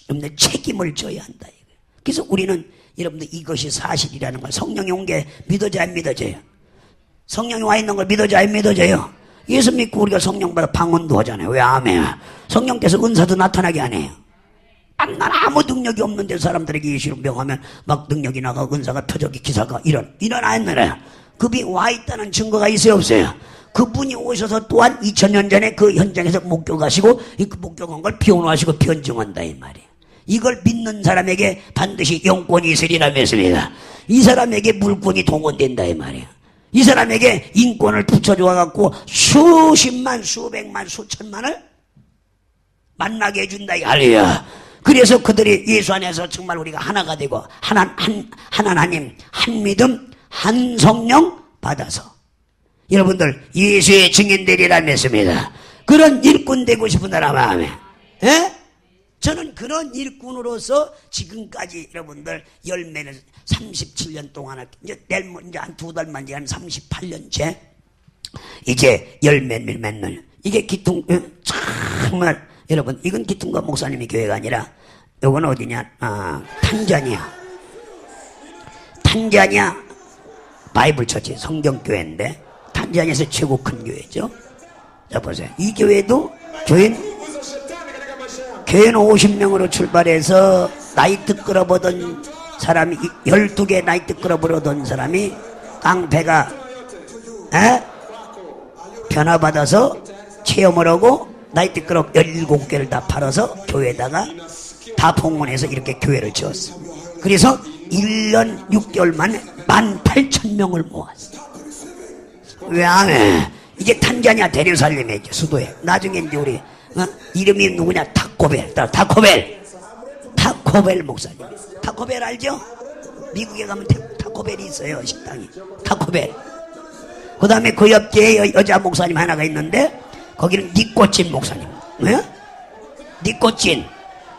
S1: 여러분들 책임을 져야 한다 이거예요. 그래서 우리는 여러분들 이것이 사실이라는 걸, 성령이 온 게 믿어져야 안 믿어져요? 성령이 와 있는 걸 믿어져야 안 믿어져요? 예수 믿고 우리가 성령받아 방언도 하잖아요. 왜 아멘? 성령께서 은사도 나타나게 안 해요. 난 아무 능력이 없는데 사람들에게 예수를 명하면 막 능력이 나가고 은사가 표적이 기사가 일어나였느냐. 그분이 와 있다는 증거가 있어요 없어요? 그분이 오셔서 또한 2000년 전에 그 현장에서 목격하시고 그 목격한 걸 표현하시고 변증한다 이 말이에요. 이걸 믿는 사람에게 반드시 영권이 있으리라 믿습니다. 이 사람에게 물권이 동원된다 이 말이에요. 이 사람에게 인권을 붙여줘갖고 수십만 수백만 수천만을 만나게 해준다 이 할렐루야. 그래서 그들이 예수 안에서 정말 우리가 하나가 되고 한 하나님, 한 믿음, 한 성령 받아서 여러분들 예수의 증인되리라 믿습니다. 그런 일꾼 되고 싶은 사람 마음에, 예? 저는 그런 일꾼으로서 지금까지 여러분들 열매를 37년 동안, 이제 한 2달만 이제 한 38년째 이제 열매를 맺는, 이게 정말 여러분, 이건 기퉁과 목사님의 교회가 아니라 이건 어디냐? 탄자니아 바이블 처치 성경교회인데 탄자니아에서 최고 큰 교회죠. 자 보세요. 이 교회도 교회는 50명으로 출발해서 나이트 끌어보던 사람이 12개 나이트 끌어보던 사람이 깡패가 변화받아서 체험을 하고 나이트 끌어 17개를 다 팔아서 교회에다가 다 봉헌해서 이렇게 교회를 지었어. 그래서 1년 6개월 만에 18,000명을 모았어. 왜 안 해? 이게 탄자니아 데르살렘이죠, 수도에. 나중에 이제 우리 이름이 누구냐? 타코벨 목사님. 타코벨 알죠? 미국에 가면 타코벨이 있어요, 식당이. 타코벨. 그 다음에 그 옆에 여자 목사님 하나가 있는데 거기는 니꼬친 목사님. 네? 니꼬친.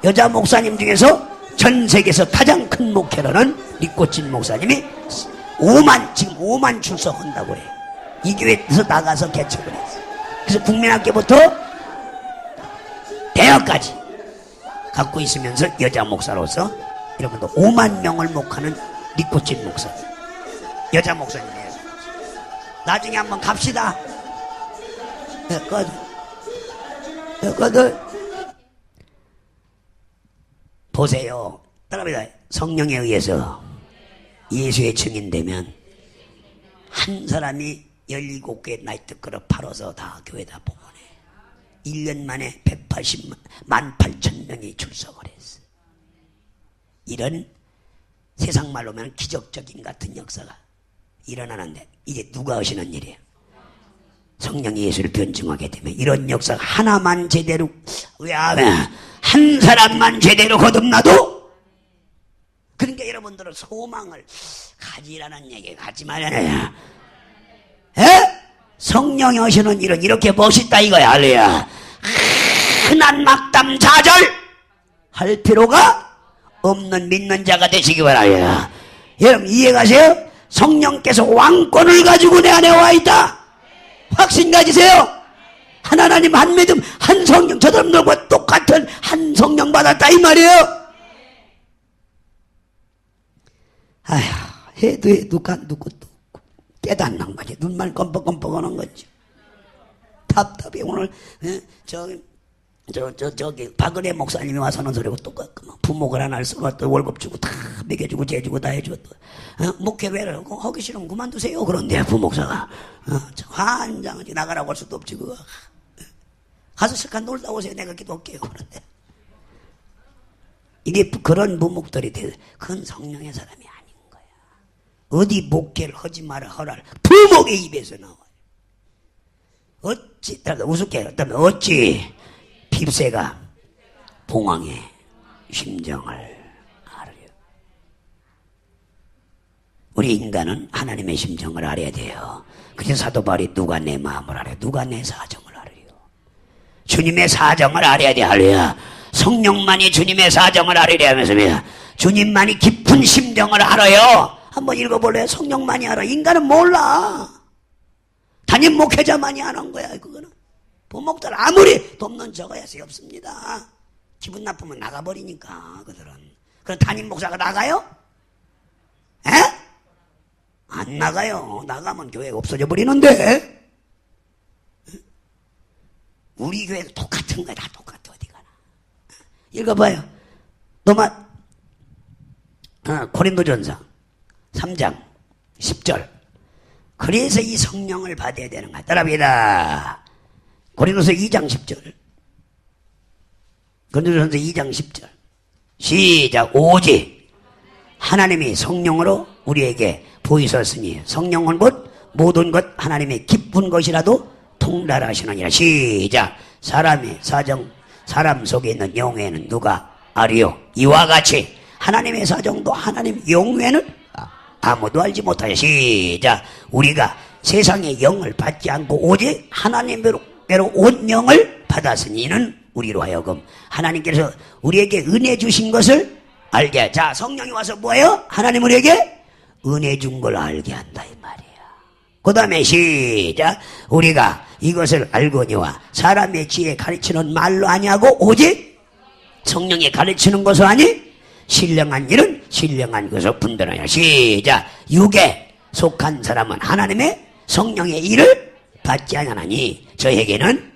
S1: 여자 목사님 중에서 전 세계에서 가장 큰 목회로는 니꼬친 목사님이 지금 5만 출석한다고 해요. 이 교회에서 나가서 개척을 했어요. 그래서 국민학교부터 대학까지 갖고 있으면서 여자 목사로서 여러분들 5만 명을 목하는 니꼬친 목사님. 여자 목사님이에요. 나중에 한번 갑시다. 보세요. 따라합니다. 성령에 의해서 예수의 증인되면 한 사람이 17개 나이트 끌어 팔아서 다 교회다 봉헌해. 1년 만에 18,000명이 출석을 했어. 이런 세상 말로 하면 기적적인 같은 역사가 일어나는데 이게 누가 하시는 일이에요? 성령이 예수를 변증하게 되면 이런 역사가 하나만 제대로, 왜 한 사람만 제대로 거듭나도, 그러니까 여러분들은 소망을 가지라는 얘기 하지 말아요. 성령이 하시는 일은 이렇게 멋있다 이거야. 할렐루야. 흔한 막담 좌절 할 필요가 없는 믿는 자가 되시기 바랍니다. 여러분 이해가세요? 성령께서 왕권을 가지고 내 안에 와 있다. 확신 가지세요. 하나님 한 믿음 한 성령, 저 사람들과 똑같은 한 성령 받았다 이 말이에요. 아휴, 해도 간도 것도 없고 깨닫는 거지. 눈만 껌뻑껌뻑하는 거지. 답답해. 오늘 저기 박은혜 목사님이 와서는 소리고 똑같고 부목을 하나 쓰고 또 월급 주고 다 먹여주고 재주고 다 해주고 또 목회를 하기 싫으면 그만두세요. 그런데 부목사가 환장하지. 나가라고 할 수도 없지. 그거 가서 잠깐 놀다 오세요. 내가 기도할게요. 그런데 이게 그런 부목들이 그건 성령의 사람이 아닌 거야. 어디 목회를 하지 마라 하라 부목의 입에서 나와요. 어찌 우습게 했다면 어찌 핍세가 봉황의 심정을 알아요. 우리 인간은 하나님의 심정을 알아야 돼요. 그래서 사도 바울이 누가 내 마음을 알아요. 누가 내 사정을 알아요. 주님의 사정을 알아야 돼. 할렐루야. 성령만이 주님의 사정을 알으려면서 주님만이 깊은 심정을 알아요. 한번 읽어볼래요? 성령만이 알아. 인간은 몰라. 담임 목회자만이 아는 거야. 그거는 부목들 아무리 돕는 저거야 없습니다. 기분 나쁘면 나가버리니까. 그들은. 그럼 담임 목사가 나가요? 에? 안 나가요. 나가면 교회가 없어져 버리는데. 우리 교회도 똑같은 거야. 다 똑같아. 어디 가나. 읽어봐요. 고린도전서 3장 10절. 그래서 이 성령을 받아야 되는 거야. 따라합니다. 고린도서 2장 10절. 고린도전서 2장 10절. 시작. 오직 하나님이 성령으로 우리에게 보이셨으니 성령은 곧 모든 것 하나님의 깊은 것이라도 통달하시느니라. 시작. 사람의 사정, 사람 속에 있는 영에는 누가 아리요? 이와 같이 하나님의 사정도 하나님 영에는 아무도 알지 못하여. 시작. 우리가 세상의 영을 받지 않고 오직 하나님께로 온 영을 받았으니 이는 우리로 하여금 하나님께서 우리에게 은혜 주신 것을 알게. 자, 성령이 와서 뭐예요? 하나님 우리에게 은혜 준 걸 알게 한다 이 말이야. 그 다음에 시작. 우리가 이것을 알거니와 사람의 지혜 가르치는 말로 아니하고 오직 성령이 가르치는 것을 아니 신령한 일은 신령한 것을 분별하냐. 시작. 육에 속한 사람은 하나님의 성령의 일을 받지 않으니 저에게는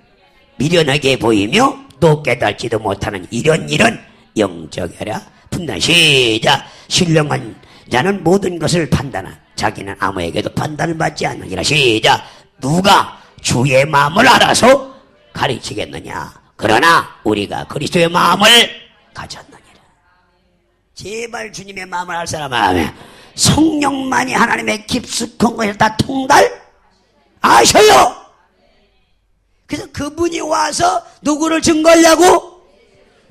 S1: 미련하게 보이며 또 깨닫지도 못하는 이런 일은 영적이라 분단. 시작. 신령한 자는 모든 것을 판단한 자기는 아무에게도 판단을 받지 않느니라. 시작. 누가 주의 마음을 알아서 가르치겠느냐. 그러나 우리가 그리스도의 마음을 가졌느니라. 제발 주님의 마음을 알 사람 마음에 성령만이 하나님의 깊숙한 것을 다 통달 아셔요. 그래서 그분이 와서 누구를 증거하려고?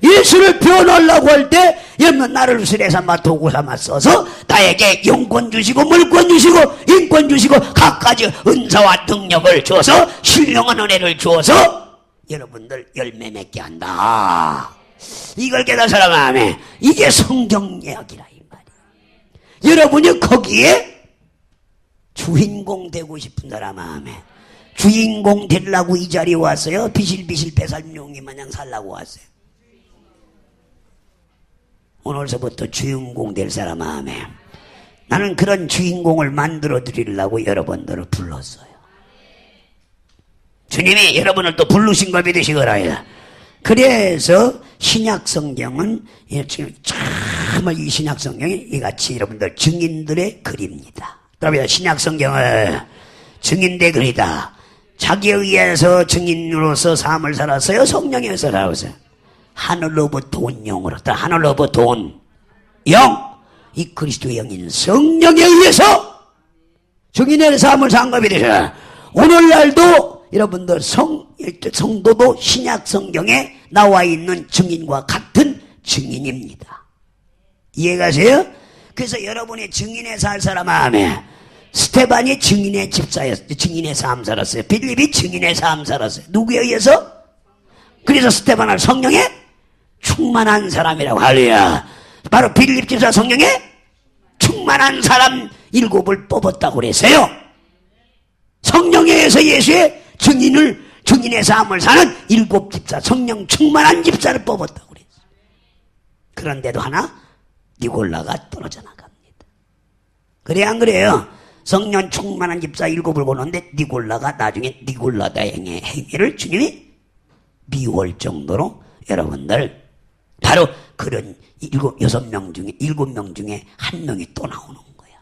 S1: 예수를 표현하려고 할 때 여러분 나를 수레 삼아 도구 삼아 써서 나에게 영권 주시고 물권 주시고 인권 주시고 각가지 은사와 능력을 주어서 신령한 은혜를 주어서 여러분들 열매 맺게 한다. 이걸 깨달은 사람 마음에 이게 성경 이야기라 이 말이에요. 여러분이 거기에 주인공 되고 싶은 사람 마음에 주인공 되려고 이 자리에 왔어요? 비실비실 배살용이 마냥 살라고 왔어요? 오늘서부터 주인공 될 사람 마음에 나는 그런 주인공을 만들어 드리려고 여러분들을 불렀어요. 주님이 여러분을 또 부르신 거 믿으시거라. 그래서 신약 성경은 정말 이 신약 성경이 이같이 여러분들 증인들의 글입니다. 그러면 신약 성경을 증인들의 글이다. 자기에 의해서 증인으로서 삶을 살았어요? 성령에서 살았어요? 하늘로부터 온 영으로. 하늘로부터 온 영. 이 그리스도의 영인 성령에 의해서 증인의 삶을 산 겁이 되셔. 오늘날도 여러분들 성도도 신약 성경에 나와 있는 증인과 같은 증인입니다. 이해가세요? 그래서 여러분의 증인에 살 사람 마음에 스테반이 증인의 집사였어요. 증인의 삶 살았어요. 빌립이 증인의 삶 살았어요. 누구에 의해서? 그래서 스테반을 성령에 충만한 사람이라고 할렐루야. 바로 빌립 집사 성령에 충만한 사람 7을 뽑았다고 그랬어요. 성령에 의해서 예수의 증인의 삶을 사는 7 집사, 성령 충만한 집사를 뽑았다고 그랬어요. 그런데도 하나 니골라가 떨어져 나갑니다. 그래 안 그래요? 성령 충만한 집사 7을 보는데 니골라가 나중에 니골라다의 행위를 주님이 미워할 정도로 여러분들 바로 그런 6명 중에 7명 중에 1명이 또 나오는 거야.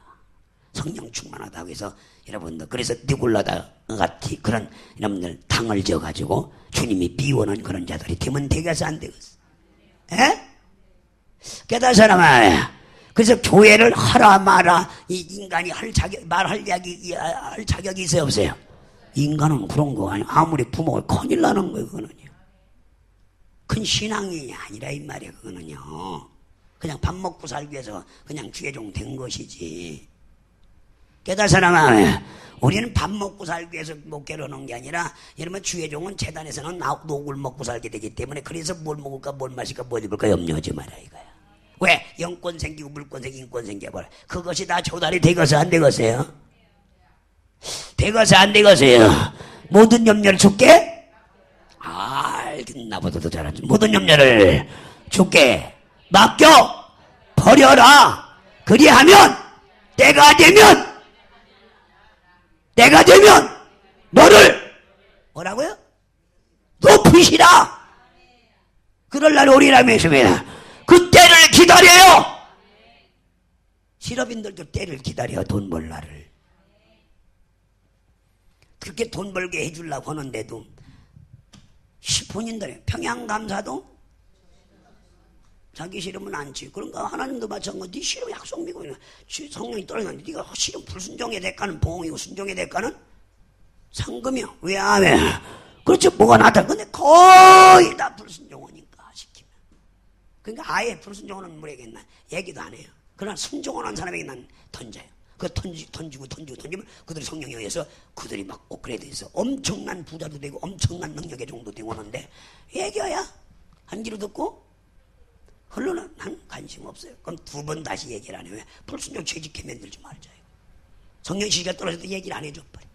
S1: 성령 충만하다고 해서 여러분들 그래서 니골라다 같이 그런 여러분들 당을 져가지고 주님이 비워는 그런 자들이 되면 되겠어 안 되겠어? 에? 깨달은 사람아. 그래서 교회를 하라 마라 이 인간이 말할 자격이 있어요 없어요? 인간은 그런 거 아니야. 아무리 부모가 큰일 나는 거예요 그거는요. 큰 신앙이 아니라 이 말이에요 그거는요. 그냥 밥 먹고 살기 위해서 그냥 주의종 된 것이지. 깨달은 사람아, 우리는 밥 먹고 살기 위해서 못 결혼한 게 아니라 여러분 주의종은 재단에서는 녹을 먹고 살게 되기 때문에 그래서 뭘 먹을까 뭘 마실까 뭘 입을까 염려하지 마라 이거야. 왜? 영권 생기고 물권 생기고 인권 생겨버려. 그것이 다 조달이 되겠어 안 되겠어요? 되겠어 안 되겠어요? 모든 염려를 주께? 나보다도 잘하지. 모든 염려를 주께 맡겨 버려라. 그리하면 때가 되면 너를 뭐라고요? 높이시라. 그럴 날 오리라 메시면 그 때를 기다려요. 실업인들도 때를 기다려. 돈 벌 날을. 그렇게 돈 벌게 해주려고 하는데도 본인들의 평양감사도 자기 싫으면 안 치. 그런가 하나님도 마찬가지. 네 싫으면 약속 믿고 성령이 떨어졌는데 네가 싫으면 불순종의 대가는 보응이고 순종의 대가는 상금이야. 왜 안 해? 그렇지 뭐가 낫다. 근데 거의 다 불순종하니까 시키면. 그러니까 아예 불순종하는 물에게는 얘기도 안 해요. 그러나 순종하는 사람에게 난 던져요. 그 던지면 그들이 성령에 의해서 그들이 막 업그레이드해서 엄청난 부자도 되고 엄청난 능력의 정도 되고 하는데 얘기해야 한 귀로 듣고 흘러는 난 관심 없어요. 그럼 2번 다시 얘기를 안 해요. 왜? 불순종 죄짓게 만들지 말자. 성령 지시가 떨어져도 얘기를 안 해줘 버려.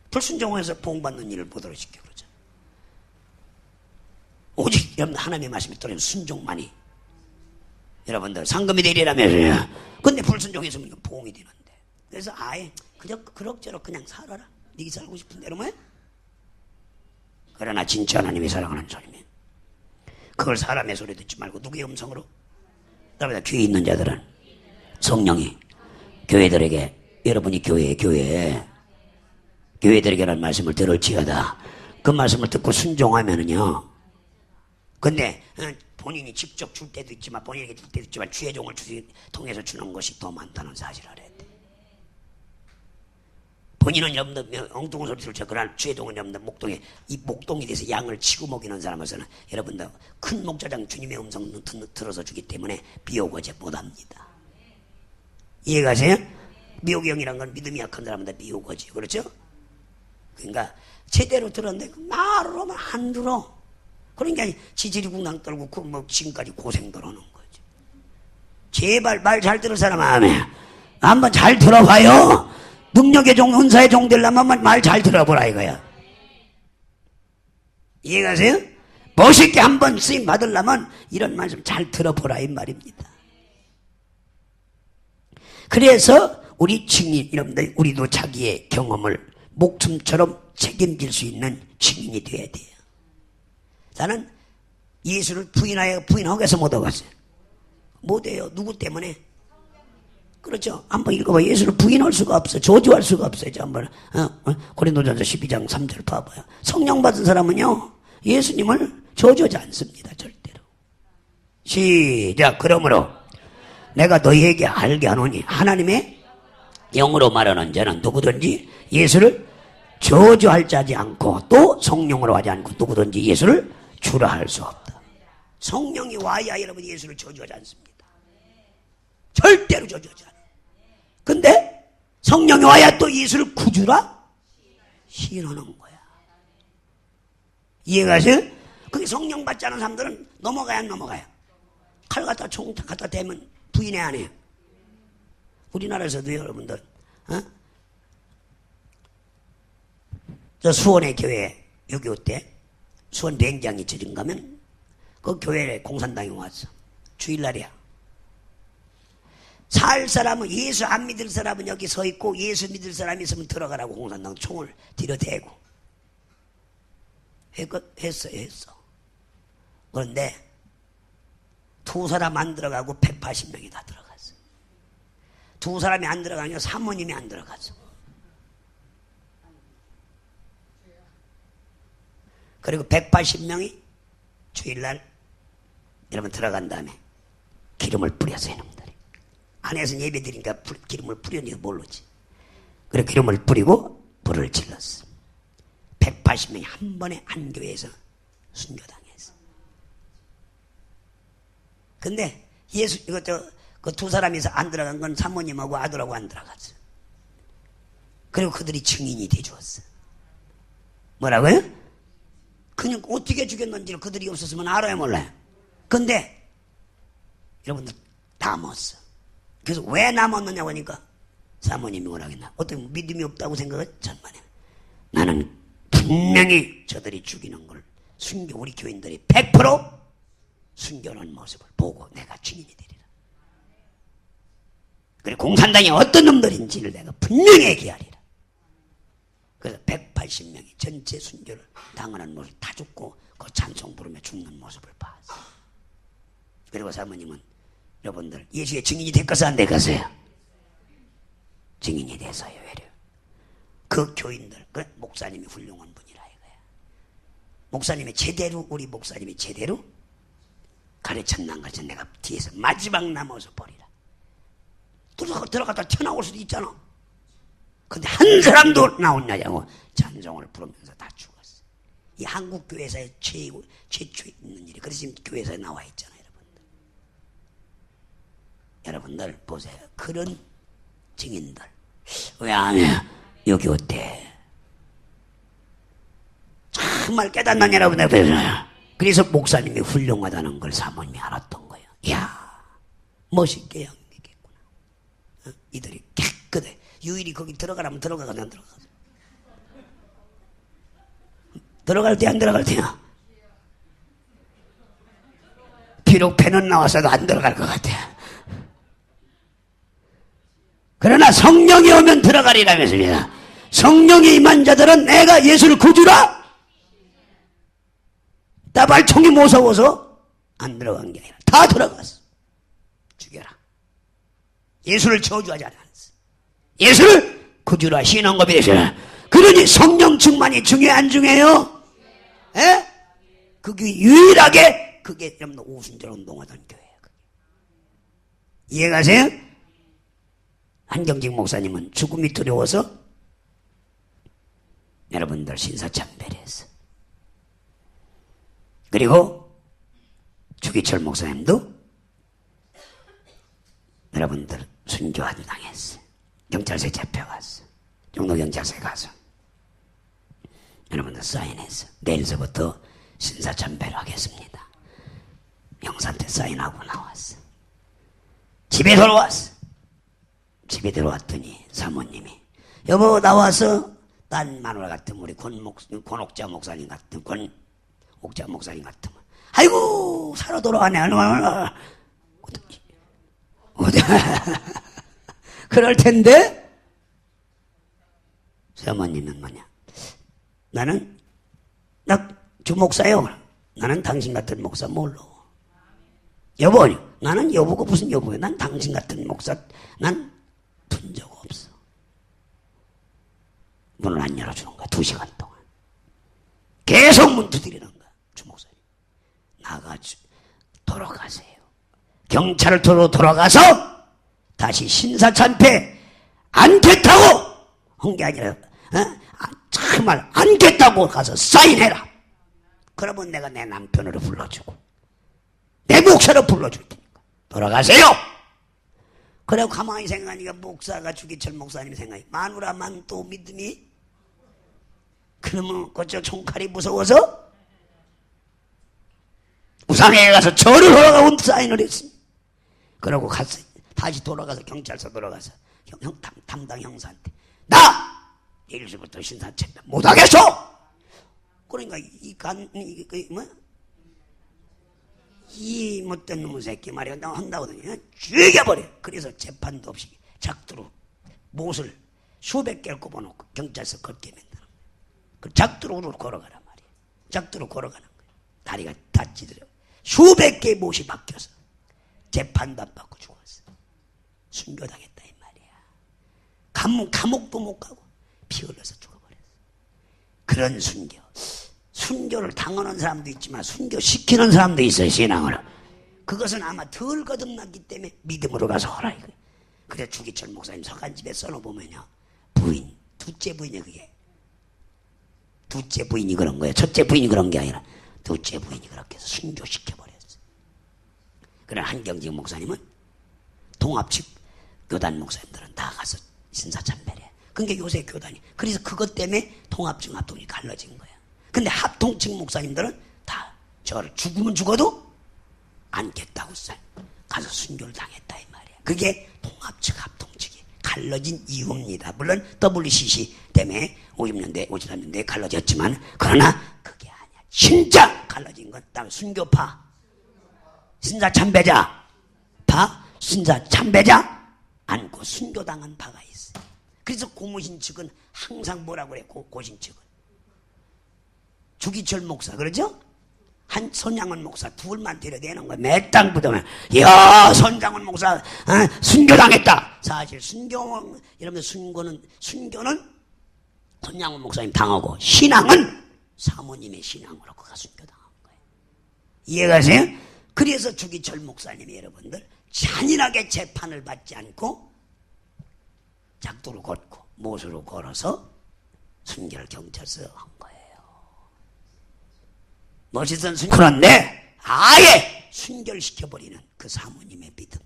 S1: 불순종해서 보응받는 일을 보도록 시켜 그러죠. 오직 여러분 하나님의 말씀이 떨어지면 순종만이 여러분들 상금이 되리라면서요. 근데 불순종했으면 보응이 되는데. 그래서 아예 그저 그럭저럭 그냥 살아라. 네가 살고 싶은 대로 해. 그러나 진짜 하나님이 사랑하는 사람이 그걸 사람의 소리 듣지 말고 누구의 음성으로? 여러분 귀에 있는 자들은 성령이 교회들에게 여러분이 교회들에게라는 말씀을 들을지어다. 그 말씀을 듣고 순종하면은요. 근데 본인이 직접 줄 때도 있지만 본인에게 줄 때도 있지만 주의 종을 통해서 주는 것이 더 많다는 사실을 알아야 돼. 본인은 여러분들 엉뚱한 소리 들죠. 그러나 주의 종은 여러분들 목동에 이 목동이 돼서 양을 치고 먹이는 사람으로서는 여러분들 큰 목자장 주님의 음성 들어서 주기 때문에 비오거제 못합니다. 이해가세요? 미혹의 영이란 건 믿음이 약한 사람한테 미혹거지. 그렇죠? 그러니까 제대로 들었는데 말로만 안 들어. 그러니까 지질이 궁당 떨고 뭐 지금까지 고생들 하는 거지. 제발 말 잘 들을 사람 한번 잘 들어봐요. 능력의 종, 은사의 종 되려면 말 잘 들어보라 이거야. 이해가세요? 멋있게 한번 쓰임 받으려면 이런 말씀 잘 들어보라 이 말입니다. 그래서 우리 증인 여러분들 우리도 자기의 경험을 목숨처럼 책임질 수 있는 증인이 되어야 돼요. 나는 예수를 부인하고 해서 못 오갔어요. 못해요. 누구 때문에? 그렇죠. 한번 읽어봐. 예수를 부인할 수가 없어. 저주할 수가 없어요. 한번 고린도전서 12장 3절 봐봐요. 성령 받은 사람은요 예수님을 저주하지 않습니다. 절대로. 시작. 그러므로 내가 너희에게 알게 하노니 하나님의 영으로 말하는 자는 누구든지 예수를 저주할 자지 않고 또 성령으로 하지 않고 누구든지 예수를 주라 할 수 없다. 성령이 와야 여러분 예수를 저주하지 않습니다. 절대로 저주하지 않아요. 근데 성령이 와야 또 예수를 구주라 시인하는 거야. 이해가세요? 그게 성령 받지 않은 사람들은 넘어가야 안 넘어가요? 칼 갖다 총 갖다 대면 부인해 안 해요? 우리나라에서도요, 여러분들. 저 수원의 교회 6.25 때 수원 비행장이 지진 가면 그 교회에 공산당이 왔어. 주일날이야. 살 사람은, 예수 안 믿을 사람은 여기 서 있고 예수 믿을 사람이 있으면 들어가라고 공산당 총을 들여대고 했어. 그런데 두 사람 안 들어가고 180명이 다 들어갔어. 두 사람이 안 들어가니까 사모님이 안 들어갔어. 그리고 180명이 주일날 여러분 들어간 다음에 기름을 뿌렸어요. 이놈들이 안에서 예배 드리니까 기름을 뿌렸는지 모르지. 그리고 기름을 뿌리고 불을 질렀어. 180명이 한 번에 한 교회에서 순교당했어. 근데 예수 그 두 사람이서 안 들어간 건 사모님하고 아들하고 안 들어갔어. 그리고 그들이 증인이 돼주었어. 뭐라고요? 그냥 어떻게 죽였는지를 그들이 없었으면 알아야 몰라요. 근데 여러분들 다 먹었어. 그래서 왜 남았느냐고 하니까 사모님이 뭐라겠나? 어떤 믿음이 없다고 생각을 전만해. 나는 분명히 저들이 죽이는 걸 우리 교인들이 100% 순교하는 모습을 보고 내가 증인이 되리라. 그리고 공산당이 어떤 놈들인지를 내가 분명히 얘기하리라. 그래서 180명이 전체 순교를 당하는 모습 다 죽고 그 찬송 부르며 죽는 모습을 봤어. 그리고 사모님은 여러분들 예수의 증인이 됐겠어 안 됐겠어요? 증인이 돼서요. 외려 그 교인들, 그 목사님이 훌륭한 분이라 이거야. 목사님이 제대로, 우리 목사님이 제대로 가르쳤난 것이 내가 뒤에서 마지막 남아서 버리라. 들어갔다 튀어나올 수도 있잖아. 근데 한 사람도 나오냐고 찬송을 부르면서 다 죽었어. 이 한국 교회사에 최초에 있는 일이. 그래서 지금 교회사에 나와 있잖아요. 여러분들 보세요. 그런 증인들 왜 안 해요? 여기 어때? 정말 깨닫는 여러분들. 그래서 목사님이 훌륭하다는 걸 사모님이 알았던 거예요. 이야, 멋있게 양미겠구나. 이들이 깨끗해. 유일이 거기 들어가라면 들어가거나 안 들어가서. 들어갈 때 안 들어갈 때야. 비록 배는 나와서도 안 들어갈 것 같아. 그러나 성령이 오면 들어가리라면서입니다. 성령이 임한 자들은 내가 예수를 구주라. 따발총이 무서워서 안 들어간 게 아니라 다 들어갔어. 죽여라. 예수를 저주하지 않았어. 예수를 구주라 시인한 겁니다. 그러니 성령 충만이 중요해 안 중요해요? 예? 그게 유일하게 그게 여러분 오순절 운동하던 교회예요. 이해가세요? 한경직 목사님은 죽음이 두려워서 여러분들 신사참배했어. 그리고 주기철 목사님도 여러분들 순교한 당했어. 경찰서에 잡혀갔어. 종로경찰서에 가서 여러분들 사인했어. 내일서부터 신사참배를 하겠습니다. 형사한테 사인하고 나왔어. 집에 돌아왔어. 집에 들어왔더니 사모님이 여보 나와서 딴 마누라 같으면 우리 권옥자 목사님 같으면 권옥자 목사님 같으면 아이고 살아 돌아가네 얼마나 그럴 텐데 사모님은 뭐냐 나는 나 주목사요. 나는 당신 같은 목사 몰라. 여보 나는 여보가 무슨 여보야. 난 당신 같은 목사 난 본 적 없어. 문을 안 열어주는 거야. 2시간 동안 계속 문 두드리는 거야. 주목사님 나가 돌아가세요. 경찰서로 돌아가서 다시 신사참배 안 됐다고 한 게 아니라 정말 안 됐다고 가서 사인해라. 그러면 내가 내 남편으로 불러주고 내 목사로 불러줄 테니까 돌아가세요. 그래고 가만히 생각하니까 목사가 주기철 목사님 생각이 마누라만 또 믿음이 그러면 그저 총칼이 무서워서 우상회에 가서 절을 하러 온 사인을 했습니다. 그러고 갔어요. 다시 돌아가서 경찰서 돌아가서 담당 형사한테 나 내일부터 신사참배 못하겠어. 그러니까 이 못된 놈의 새끼 말이야 나 한다거든요. 죽여버려. 그래서 재판도 없이 작두로 못을 수백 개를 꼽아놓고 경찰서 걷게 만드는 거예요. 그 작두로 걸어가란 말이에요. 작두로 걸어가는 거예요. 다리가 다치더라고요. 수백 개의 못이 박혀서 재판도 안 받고 죽었어. 순교당했다 이 말이야. 감옥도 못 가고 피 흘려서 죽어버렸어. 그런 순교. 순교를 당하는 사람도 있지만 순교시키는 사람도 있어요. 신앙으로. 그것은 아마 덜 거듭났기 때문에 믿음으로 가서 하라 이거예요. 그래 주기철 목사님 서간집에 써놓으면요. 부인, 둘째 부인이 그게. 둘째 부인이 그런 거예요. 첫째 부인이 그런 게 아니라 둘째 부인이 그렇게 해서 순교시켜버렸어요. 그래 한경직 목사님은 동합측 교단 목사님들은 다 가서 신사참배래. 그러니까 요새 교단이. 그래서 그것 때문에 동합측 합동이 갈라진 거예요. 근데 합동측 목사님들은 다 저를 죽으면 죽어도 안겠다고 써요. 가서 순교를 당했다 이 말이야. 그게 동합측 합동측이 갈라진 이유입니다. 물론 WCC 때문에 50년대 53년대에 갈라졌지만 그러나 그게 아니야. 진짜 갈라진 건 딱 순교파 신사참배자 파 신사참배자 안고 순교당한 파가 있어요. 그래서 고무신 측은 항상 뭐라고 그래. 고신 측은 주기철 목사 그러죠? 한 손양원 목사 둘만 데려대는 거야. 몇 땅 붙으면 이야 손양원 목사 순교당했다. 사실 순교 여러분들 순교는 손양원 목사님 당하고 신앙은 사모님의 신앙으로 그가 순교당한 거예요. 이해가세요? 그래서 주기철 목사님이 여러분들 잔인하게 재판을 받지 않고 작두로 걷고 못으로 걸어서 순교를 경찰서에 한 거예요. 멋있던 순교. 그런데 아예 순결시켜버리는 그 사모님의 믿음.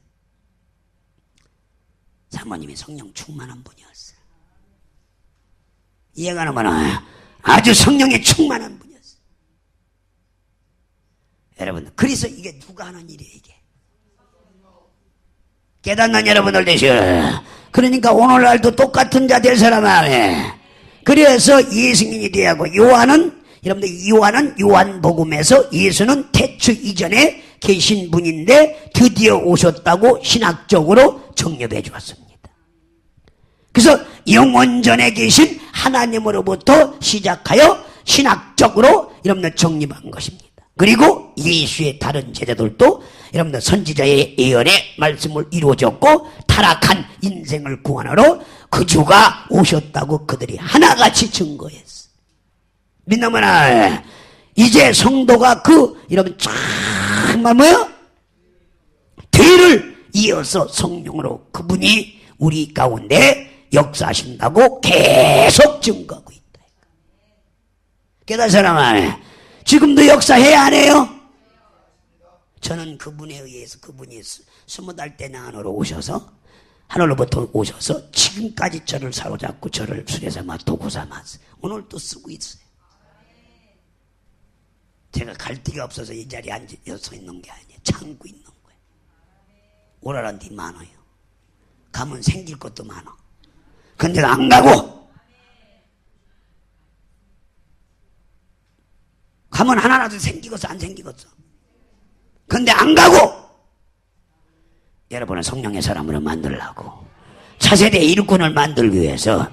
S1: 사모님이 성령 충만한 분이었어요. 이해가 가는 거는 아주 성령에 충만한 분이었어요. 여러분 그래서 이게 누가 하는 일이에요 이게. 깨닫는 여러분들 되시오. 그러니까 오늘날도 똑같은 자 될 사람 안에. 그래서 예수님이 되고 여러분들 요한은 요한복음에서 예수는 태초 이전에 계신 분인데 드디어 오셨다고 신학적으로 정립해 주었습니다. 그래서 영원전에 계신 하나님으로부터 시작하여 신학적으로 여러분들 정립한 것입니다. 그리고 예수의 다른 제자들도 여러분들 선지자의 예언의 말씀을 이루어졌고 타락한 인생을 구원하러 그 주가 오셨다고 그들이 하나같이 증거했어. 믿나무나 이제 성도가 여러분 정말 뒤를 이어서 성령으로 그분이 우리 가운데 역사하신다고 계속 증거하고 있다. 깨달은 사람아 지금도 역사해야 안 해요? 저는 그분에 의해서 그분이 20살 때 나 안으로 오셔서 하늘로부터 오셔서 지금까지 저를 사로잡고 저를 수레삼아 도구 삼아서 오늘 또 쓰고 있어요. 제가 갈 데가 없어서 이 자리에 앉아서 있는 게 아니에요. 참고 있는 거예요. 오라란 데 많아요. 가면 생길 것도 많아. 근데 안 가고 가면 하나라도 생기겠어 안 생기겠어. 근데 안 가고 여러분은 성령의 사람으로 만들려고 차세대 일꾼을 만들기 위해서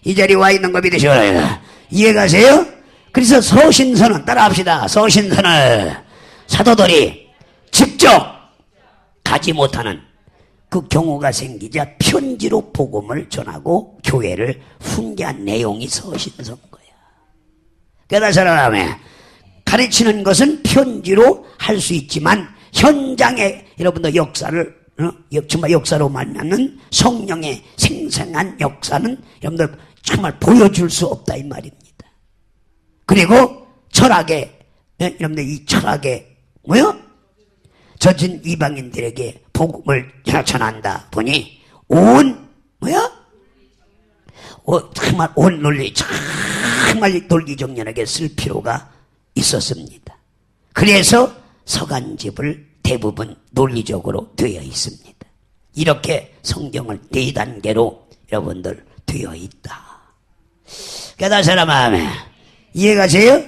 S1: 이 자리에 와 있는 거 믿으셔요. 이해가세요? 그래서 서신서는 따라합시다. 서신서는 사도들이 직접 가지 못하는 그 경우가 생기자 편지로 복음을 전하고 교회를 훈계한 내용이 서신서인 거야. 깨달은 사람의 가르치는 것은 편지로 할 수 있지만 현장에 여러분들 역사를 정말 역사로 만나는 성령의 생생한 역사는 여러분들 정말 보여줄 수 없다 이 말입니다. 그리고 철학에 여러분들 이 철학에 젖은 이방인들에게 복음을 전한다 보니 온 정말 온 논리 정말 논리정연하게 쓸 필요가 있었습니다. 그래서 서간집을 대부분 논리적으로 되어 있습니다. 이렇게 성경을 4단계로 여러분들 되어 있다. 깨달으시나 마음에 이해가세요?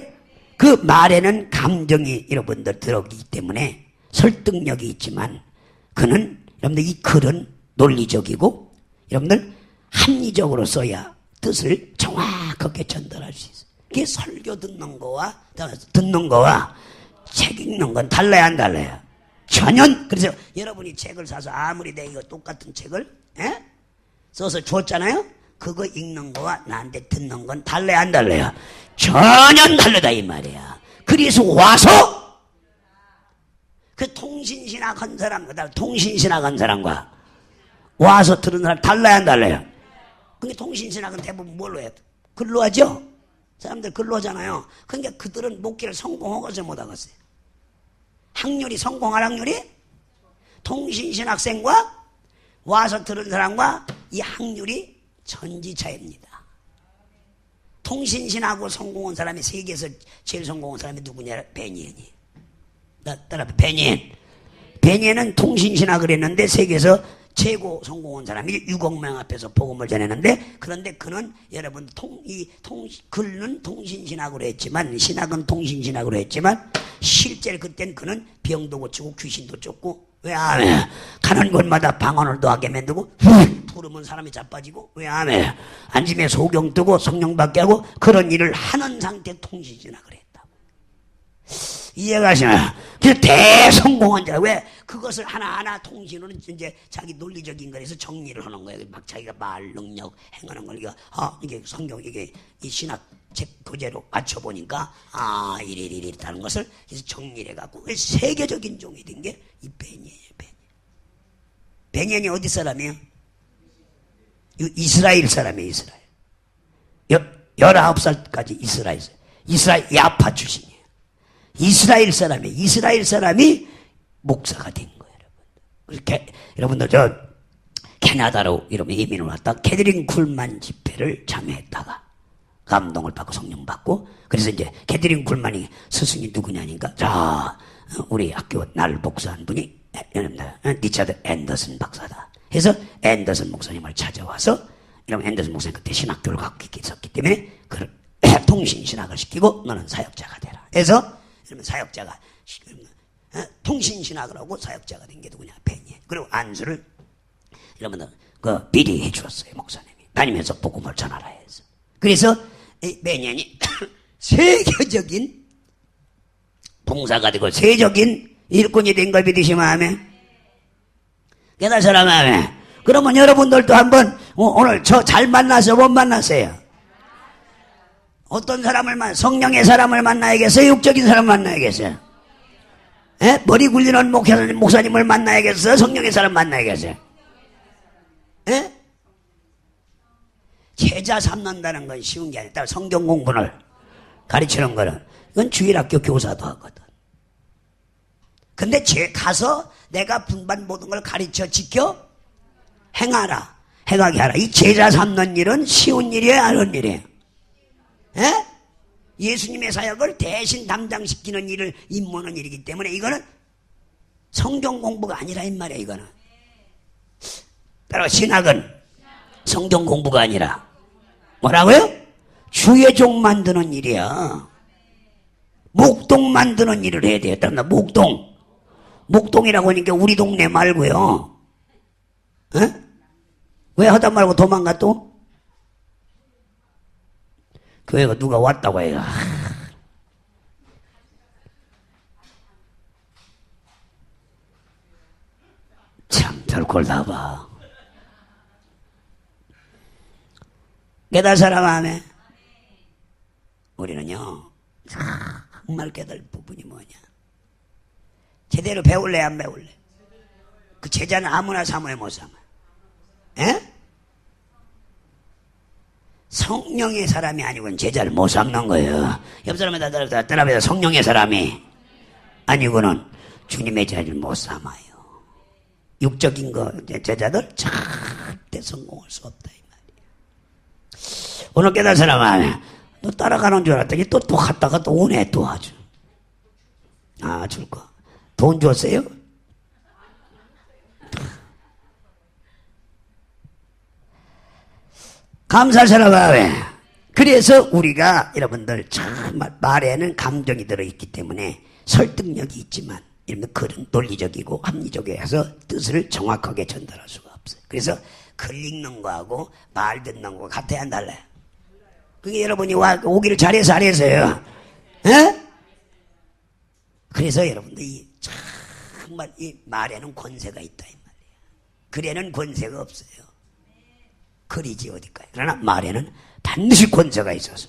S1: 그 말에는 감정이 여러분들 들어오기 때문에 설득력이 있지만 그는 여러분들 이 글은 논리적이고 여러분들 합리적으로 써야 뜻을 정확하게 전달할 수 있어요. 이게 설교 듣는 거와 책 읽는 건 달라야 안 달라요? 전혀. 그래서 여러분이 책을 사서 아무리 내가 이거 똑같은 책을 써서 줬잖아요. 그거 읽는 거와 나한테 듣는 건 달라야 안 달라요? 전혀 다르다 이 말이야. 그래서 와서 그 통신신학 한 사람, 통신신학 한 사람과 와서 들은 사람 달라야 안 달라요? 근데 통신신학은 대부분 뭘로 해요? 글로 하죠? 사람들 글로 하잖아요. 그러니까 그들은 목회를 성공하고서 못하겠어요. 확률이, 성공할 확률이 통신신학생과 와서 들은 사람과 이 확률이 천지차입니다. 통신신하고 성공한 사람이 세계에서 제일 성공한 사람이 누구냐? 베니엔이. 따라봐. 베니엔은 통신신학을 했는데 세계에서 최고 성공한 사람이 6억 명 앞에서 복음을 전했는데, 그런데 그는 여러분 글은 통신신학으로 했지만, 신학은 통신신학으로 했지만 실제로 그땐 그는 병도 고치고 귀신도 쫓고, 왜 안 해? 가는 곳마다 방언을 더하게 만들고 부르면 사람이 자빠지고, 왜 안 해? 앉으면 소경 뜨고 성령 받게 하고 그런 일을 하는 상태 통신신학을 했다. 이해가시나요? 그래서 대성공한 자. 왜? 그것을 하나하나 통신으로 이제 자기 논리적인 거에서 정리를 하는 거예요. 막 자기가 말, 능력, 행하는 걸, 이게 성경, 이게 이 신학 책 교재로 맞춰보니까, 이랬다는 것을 그래서 정리를 해갖고, 세계적인 종이 된 게 이 베니엔이에요, 베니엔이 어디 사람이에요? 이스라엘 사람이에요, 이스라엘. 19살까지 이스라엘 야파 출신이에요. 이스라엘 사람이 목사가 된 거예요, 여러분. 그렇게, 여러분들, 캐나다로 이러면 이민을 왔다, 캐드린 굴만 집회를 참여했다가, 감동을 받고 성령 받고, 그래서 이제 캐드린 굴만이 스승이 누구냐니까, 우리 학교 날 목사한 분이, 리차드 앤더슨 박사다. 해서 앤더슨 목사님을 찾아와서, 이러면 앤더슨 목사님 그때 신학교를 갖고 있었기 때문에, 그를 통신신학을 시키고, 너는 사역자가 되라. 해서, 그러면 사역자가 통신신학을 하고 사역자가 된 게 누구냐? 베니엔. 그리고 안수를 여러분들 미리 해주었어요, 목사님이. 다니면서 복음을 전하라 해서. 그래서 이 베니엔이 세계적인 봉사가 되고 세적인 일꾼이 된 걸 믿으시면 아멘. 깨달으시라 아멘. 그러면 여러분들도 한번 오늘 저 잘 만나서 못 만났어요? 어떤 사람을 성령의 사람을 만나야겠어요? 육적인 사람 만나야겠어요? 머리 굴리는 목사님을 만나야겠어요? 성령의 사람 만나야겠어요? 제자 삼는다는 건 쉬운 게 아니다. 성경 공부를 가르치는 거는 이건 주일학교 교사도 하거든. 근데 가서 내가 분반 모든 걸 가르쳐 지켜 행하라, 행하게 하라. 이 제자 삼는 일은 쉬운 일이에요, 어려운 일이에요? 예수님의 사역을 대신 담당시키는 일을 임무하는 일이기 때문에 이거는 성경 공부가 아니라 이 말이야. 이거는 따라서 신학은 성경 공부가 아니라 뭐라고요? 주의 종 만드는 일이야. 목동 만드는 일을 해야 돼요. 따라 목동이라고 하니까 우리 동네 말고요. 왜 하다 말고 도망가 또? 교회가 누가 왔다고 해요. 참 별꼴 다 봐. 깨달을 사람 아멘. 우리는요 정말 깨달을 부분이 뭐냐, 제대로 배울래 안 배울래? 그 제자는 아무나 사모해 못 삼아. 성령의 사람이 아니고는 제자를 못 삼는 거예요. 옆 사람에다 따라해서 성령의 사람이 아니고는 주님의 제자를 못 삼아요. 육적인 거 제자들 절대 성공할 수 없다 이 말이야. 오늘 깨달은 사람아, 너 따라가는 줄 알았더니 또 갔다가 또 오네 또 아주. 아, 줄 거. 돈 줬어요? 감사할 사람아. 그래서 우리가 여러분들 참 말에는 감정이 들어있기 때문에 설득력이 있지만 이러면 글은 논리적이고 합리적이어서 뜻을 정확하게 전달할 수가 없어요. 그래서 글 읽는 거하고 말 듣는 거 같아야 안 달라요. 그게 여러분이 오기를 잘해서 안 해서요. 에? 그래서 여러분들 정말 이 말에는 권세가 있다 이 말이에요. 글에는 권세가 없어요. 글이지 어디까지. 그러나 말에는 반드시 권세가 있어서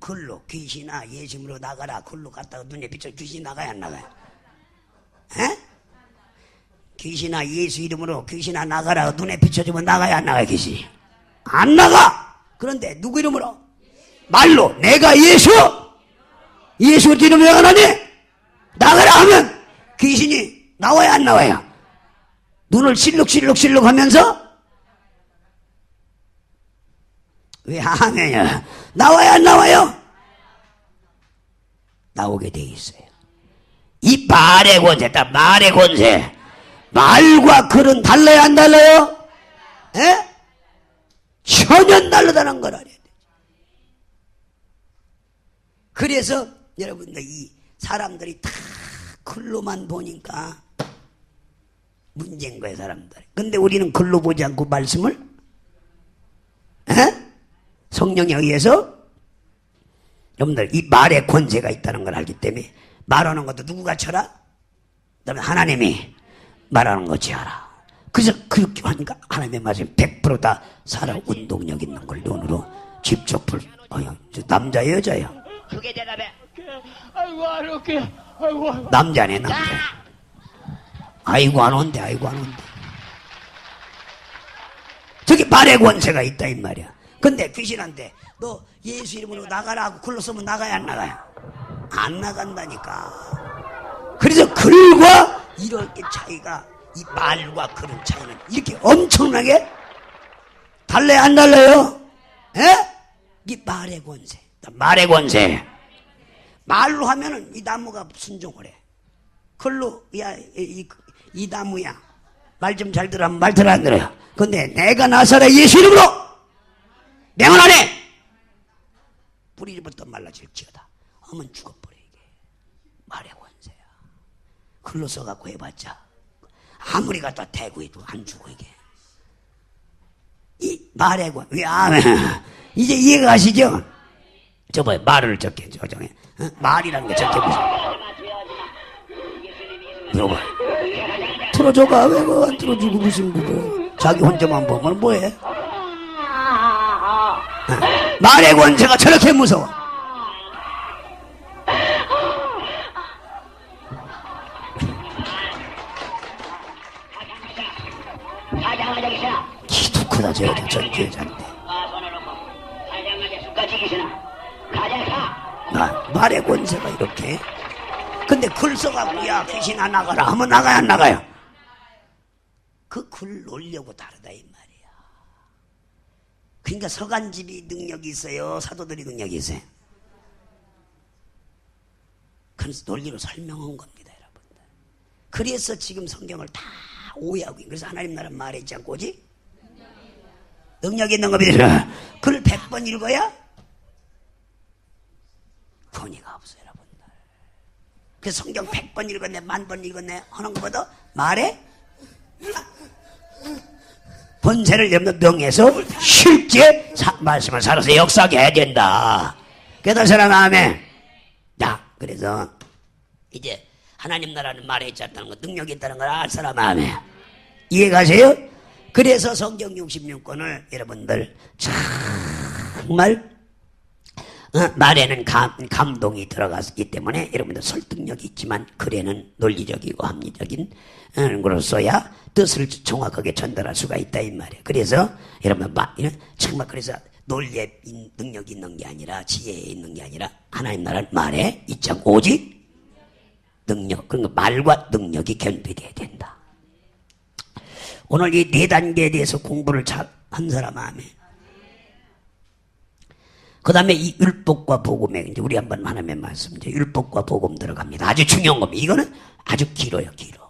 S1: 글로 귀신아 예심으로 나가라. 글로 갔다가 눈에 비쳐 귀신 나가야 안 나가요? 에? 귀신아 예수 이름으로 귀신아 나가라. 눈에 비춰주면 나가야 안 나가요? 귀신이 안 나가. 그런데 누구 이름으로? 말로 내가 예수 이름으로 나가니 나가라 하면 귀신이 나와야 안 나와요? 눈을 실룩실룩 하면서 왜 하면요? 나와야 안 나와요? 나오게 돼 있어요. 이 말의 권세, 딱 말의 권세. 말과 글은 달라요, 안 달라요? 에? 전혀 다르다는 걸 알아야 돼. 그래서 여러분들 이 사람들이 다 글로만 보니까 문제인 거예요, 사람들. 근데 우리는 글로 보지 않고 말씀을 에? 성령에 의해서 여러분들 이 말에 권세가 있다는 걸 알기 때문에 말하는 것도 누구가 쳐라? 그다음에 하나님이 말하는 거 지어라. 그래서 그렇게 하니까 하나님의 말씀 100% 다 살아 운동력 있는 걸 눈으로 직접 저 남자예요 여자예요?
S2: 그게 대답해. 아이고 안 올게. 아이고.
S1: 남자네 남자. 아이고 안 온대. 저기 말의 권세가 있다 이 말이야. 근데 귀신한테 너 예수 이름으로 나가라 하고 글로 쓰면 나가야 안 나가요? 안 나간다니까. 그래서 글과 이렇게 차이가 이 말과 글의 차이는 이렇게 엄청나게 달라요 안 달라요? 에? 이 말의 권세. 말의 권세. 말로 하면은 이 나무가 순종을 해. 글로 야 이 나무야 말 좀 잘 들어 하면 말 들어 안 들어요? 근데 내가 나사렛 예수 이름으로 명언하네. 뿌리부터 말라질지어다 하면 죽어버려. 이게 말의 권세야. 글로 써갖고 해봤자 아무리 갖다 대고 해도 안 죽어. 이게 이 말의 권세. 왜 아멘. 이제 이해가 가시죠? 저 봐요. 말을 적게 저장해. 말이라는 게 적게 보세요. 여보 틀어줘가. 왜 그거 안 틀어주고 무슨 그거 자기 혼자만 보면 뭐해? 말의 권세가 저렇게 무서워. 기도 크다 저 여자 전기여자인데. 말의 권세가 이렇게. 근데 글 써갖고 야 귀신 안 나가라 하면 나가야 안 나가요? 그 글 놀려고 다르다 이 말이야. 그러니까 서간집이 능력이 있어요? 사도들이 능력이 있어요? 그래서 논리로 설명한 겁니다 여러분들. 그래서 지금 성경을 다 오해하고 있는. 그래서 하나님 나라 말에 있지 않고 오지? 능력이 있는 겁니다. 글 100번 읽어야 권위가 없어요 여러분들. 그래서 성경 100번 읽었네 10,000번 읽었네 하는 것보다 말에 본세를 여러분들 명해서 실제 말씀을 살아서 역사하게 해야 된다. 깨달은 사람 아멘. 자, 그래서 이제 하나님 나라는 말에 있지 않다는 거, 능력이 있다는 걸 알 사람 아멘. 이해가세요? 그래서 성경 66권을 여러분들 정말 말에는 감동이 들어갔기 때문에 여러분들 설득력이 있지만 글에는 논리적이고 합리적인 것으로서야 뜻을 정확하게 전달할 수가 있다 이 말이에요. 그래서 여러분 정말 그래서 논리에 능력이 있는 게 아니라 지혜에 있는 게 아니라 하나님 나라는 말에 있지 않고 오직 능력. 그러니까 말과 능력이 결비돼야 된다. 오늘 이 네 단계에 대해서 공부를 잘 한 사람 아멘. 그 다음에 이 율법과 복음에 이제 우리 한번 하나님 말씀, 이제 율법과 복음 들어갑니다. 아주 중요한 겁니다. 이거는 아주 길어요, 길어.